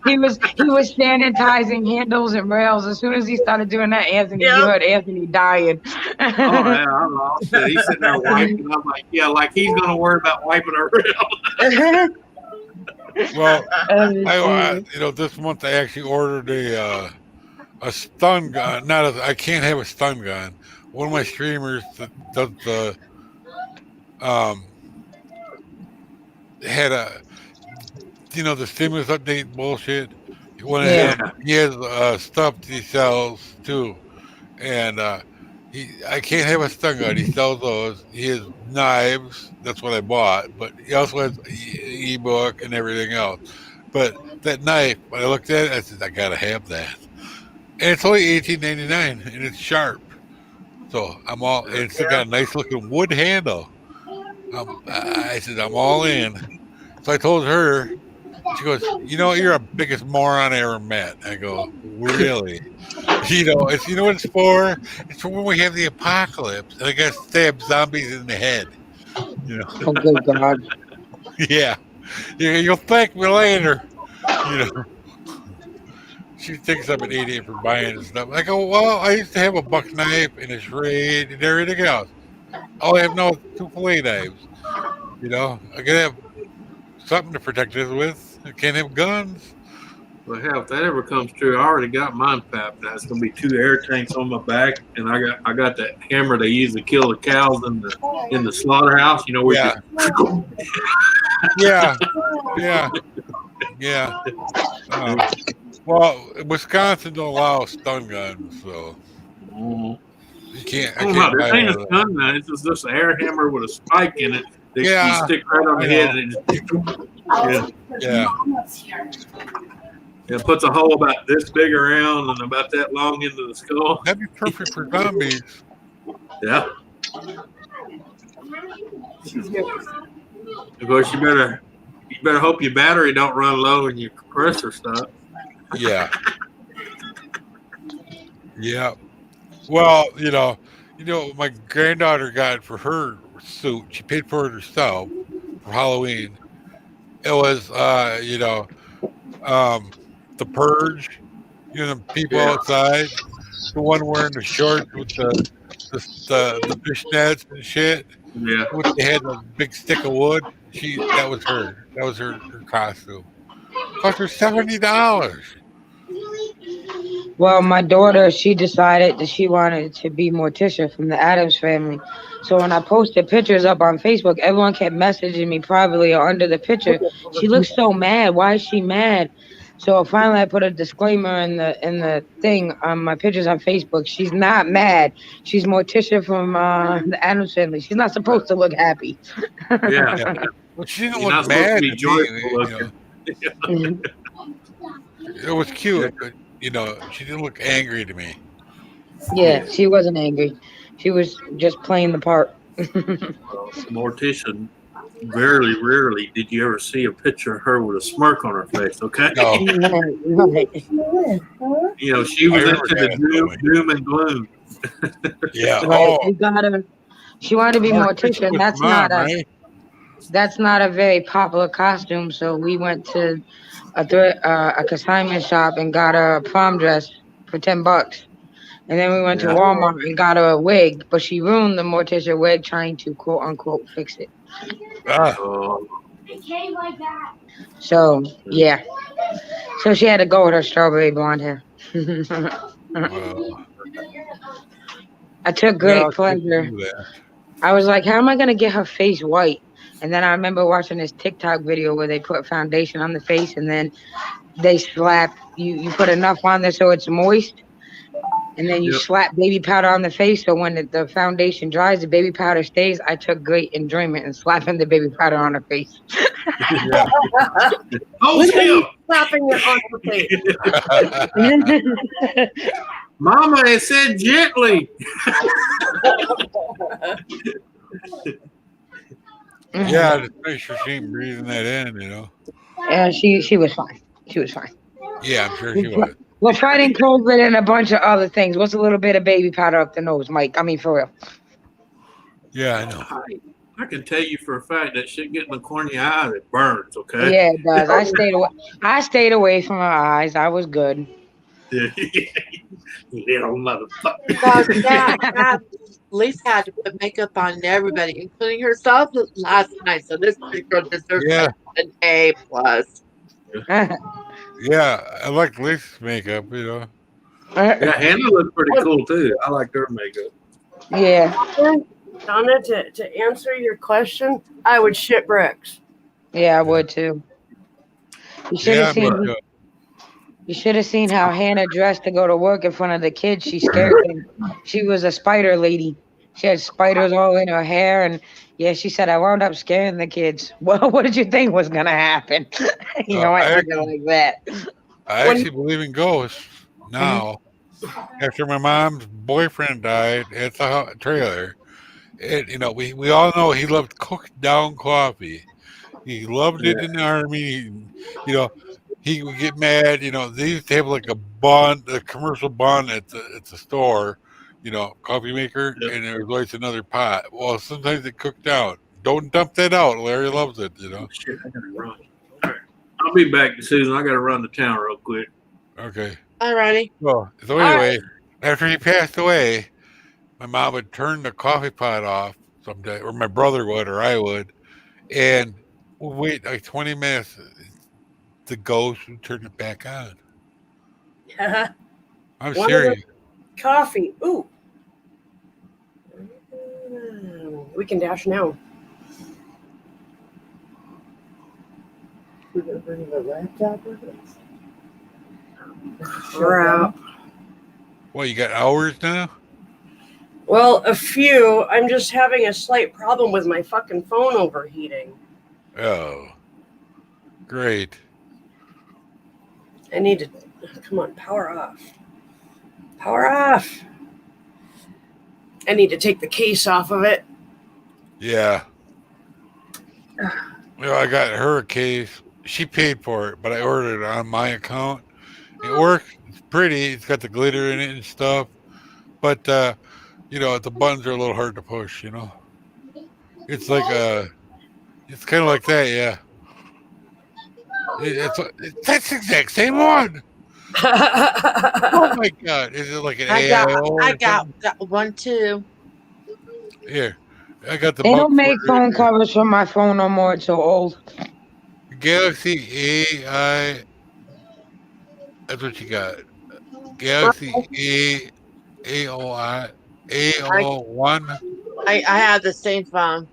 he was sanitizing handles and rails. As soon as he started doing that, you heard Anthony dying. Oh man, I lost it. He's sitting there wiping. I'm like, yeah, like he's gonna worry about wiping a rail. Well, this month I actually ordered a stun gun. I can't have a stun gun. One of my streamers that does the had the stimulus update bullshit. He has stuff he sells too, and I can't have a stun gun. He sells those. He has knives. That's what I bought. But he also has ebook and everything else. But that knife, when I looked at it, I said I gotta have that. And it's only $18.99, and it's sharp. So and it's got a nice looking wood handle. I said, I'm all in. So I told her, she goes, you're the biggest moron I ever met. I go, really? It's what it's for? It's for when we have the apocalypse and I got to stab zombies in the head. Oh, good God. Yeah. You'll thank me later. She thinks I'm an idiot for buying and stuff. I go, well, I used to have a buck knife and a charade and everything else. All I have now is 2 fillet knives. I gotta have something to protect us with. I can't have guns. Well, hell, if that ever comes true, I already got mine papped. That's gonna be 2 air tanks on my back, and I got that hammer they use to kill the cows in the slaughterhouse. Where yeah. Well, Wisconsin don't allow stun guns, so you can't. This ain't a stun gun. It's just an air hammer with a spike in it. You stick right on the head and it puts a hole about this big around and about that long into the skull. That'd be perfect for zombies. Yeah. Of course, you better hope your battery don't run low and your compressor stop. Yeah. Yeah. Well, my granddaughter got for her suit. She paid for it herself for Halloween. It was, the Purge. The people outside. The one wearing the shorts with the fishnets and shit. Yeah. They had a big stick of wood. That was her. That was her costume. Cost her $70. Well, my daughter, she decided that she wanted to be Morticia from the Addams Family. So when I posted pictures up on Facebook, everyone kept messaging me privately or under the picture. She looks so mad. Why is she mad? So finally, I put a disclaimer in the thing on my pictures on Facebook. She's not mad. She's Morticia from the Addams Family. She's not supposed to look happy. Yeah. Yeah. Well, she didn't You're look not supposed to mad be to joyful me. looking. Mhm. It was cute, but she didn't look angry to me. Yeah, she wasn't angry. She was just playing the part. Morticia, very rarely did you ever see a picture of her with a smirk on her face, okay? No, Right. She was I into remember the that. doom and gloom. yeah. Right. Oh, We got her. She wanted to be Morticia, and with that's mom, not a right? that's not a very popular costume. So we went to a consignment shop and got her a prom dress for $10. And then we went to Yeah. Walmart and got her a wig, but she ruined the Morticia wig trying to quote unquote fix it. Ah, Oh, So yeah. So she had to go with her strawberry blonde hair. well, I took yeah, great I'll pleasure. do that. I was like, how am I gonna get her face white? And then I remember watching this TikTok video where they put foundation on the face and then they slap you put enough on there so it's moist. And then you Yep. slap baby powder on the face so when the foundation dries, the baby powder stays. I took great enjoyment in slapping the baby powder on her face. Yeah. oh Tim! Slapping it on the face. Mama, it said gently. Yeah, just make sure she ain't breathing that in. Yeah, she was fine. She was fine. Yeah, I'm sure she was. We're fighting COVID and a bunch of other things. What's a little bit of baby powder up the nose, Mike? I mean, for real. Yeah, I know. I can tell you for a fact that shit getting the corner of your eye, it burns, okay? Yeah, it does. I stayed away from her eyes. I was good. Little motherfucker. So Dad, Lisa had to put makeup on everybody, including herself last night. So this girl deserves Yeah. an A plus. Yeah, I like Lisa's makeup. Yeah, Hannah looked pretty cool too. I liked her makeup. Yeah, Donna, to answer your question, I would shit bricks. yeah, I would too. You should Yeah, have seen. but, You should have seen how Hannah dressed to go to work in front of the kids. She scared them. She was a spider lady. She had spiders all in her hair, and yeah, she said I wound up scaring the kids. Well, what did you think was gonna happen? I think like that. I actually believe in ghosts now. After my mom's boyfriend died at the trailer, and we all know he loved cooked down coffee. He loved it in the army. He would get mad. They used to have like a commercial bun at the store. Coffee maker, and there was always another pot. Well, sometimes it cooked out. Don't dump that out. Larry loves it. Shit, I gotta run. All right. I'll be back, Susan. I gotta run to town real quick. Okay. Alrighty. Well, so anyway, after he passed away, my mom would turn the coffee pot off someday, or my brother would, or I would, and we'll wait like 20 minutes. The ghost would turn it back on. I'm One of serious. Coffee. Ooh. We can dash now. We're gonna bring the laptop with us. We're out. Well, you got hours now? Well, a few. I'm just having a slight problem with my fucking phone overheating. Oh, great. I need to. Come on, power off. Power off. I need to take the case off of it. Yeah. I got her a case. She paid for it, but I ordered it on my account. It works. It's pretty. It's got the glitter in it and stuff. But, the buttons are a little hard to push, It's like it's kind of like that, yeah. That's the exact same one. Oh my God! Is it like an AIO? I got one too. Here, I got the. They don't mug make for it. phone covers for my phone no more. It's so old. Galaxy AI. That's what you got. Galaxy AO1. I had the same phone.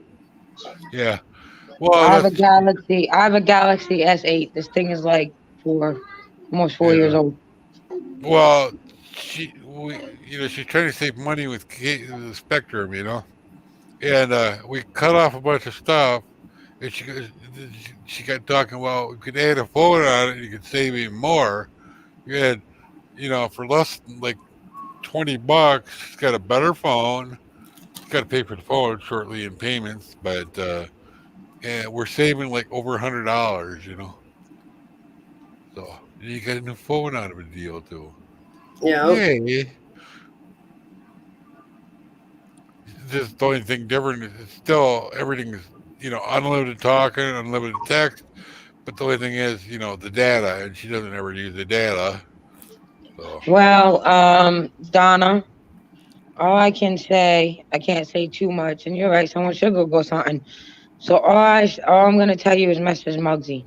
Yeah. Well, I have a Galaxy S8. This thing is like 4. almost 4 years Yeah. old. Well, she's trying to save money with the Spectrum, and we cut off a bunch of stuff, and she got talking. Well, we could add a phone on it, you could save even more. You had, for less than like $20, she's got a better phone. She's got to pay for the phone shortly in payments, but and we're saving like over $100. So you got a new phone out of a deal too. Yeah. Hey, just the only thing different is it's still everything is unlimited talking, unlimited text, but the only thing is the data, and she doesn't ever use the data. So Well, Donna, all I can say, I can't say too much, and you're right. Someone should go something. So all I'm gonna tell you is message Muggsy.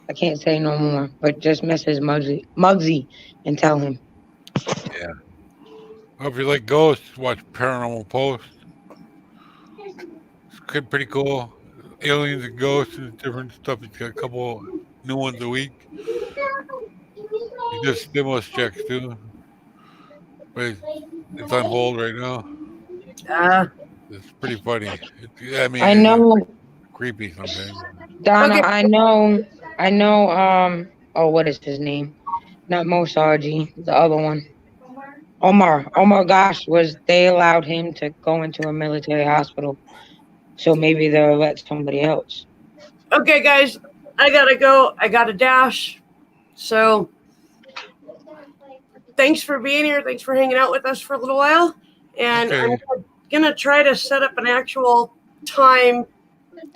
I can't say no more, but just message Muggsy, and tell him. yeah. Well, if you like ghosts, watch Paranormal Post. It's pretty cool. Aliens and ghosts and different stuff. He's got a couple new ones a week. He does stimulus checks too, but it's on hold right now. It's pretty funny. I know, it's creepy sometimes. Donna. Okay. I know. Oh, what is his name? Not Mo Sargi, the other one. Omar Gosh they allowed him to go into a military hospital. So maybe they'll let somebody else. Okay, guys, I gotta go. I gotta dash. So thanks for being here. Thanks for hanging out with us for a little while. And Okay. I'm gonna try to set up an actual time,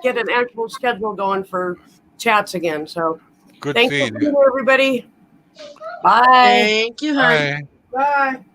get an actual schedule going for chats again. So Good thanks for seeing being you. here, everybody. Bye. Thank you, honey. Bye. Bye.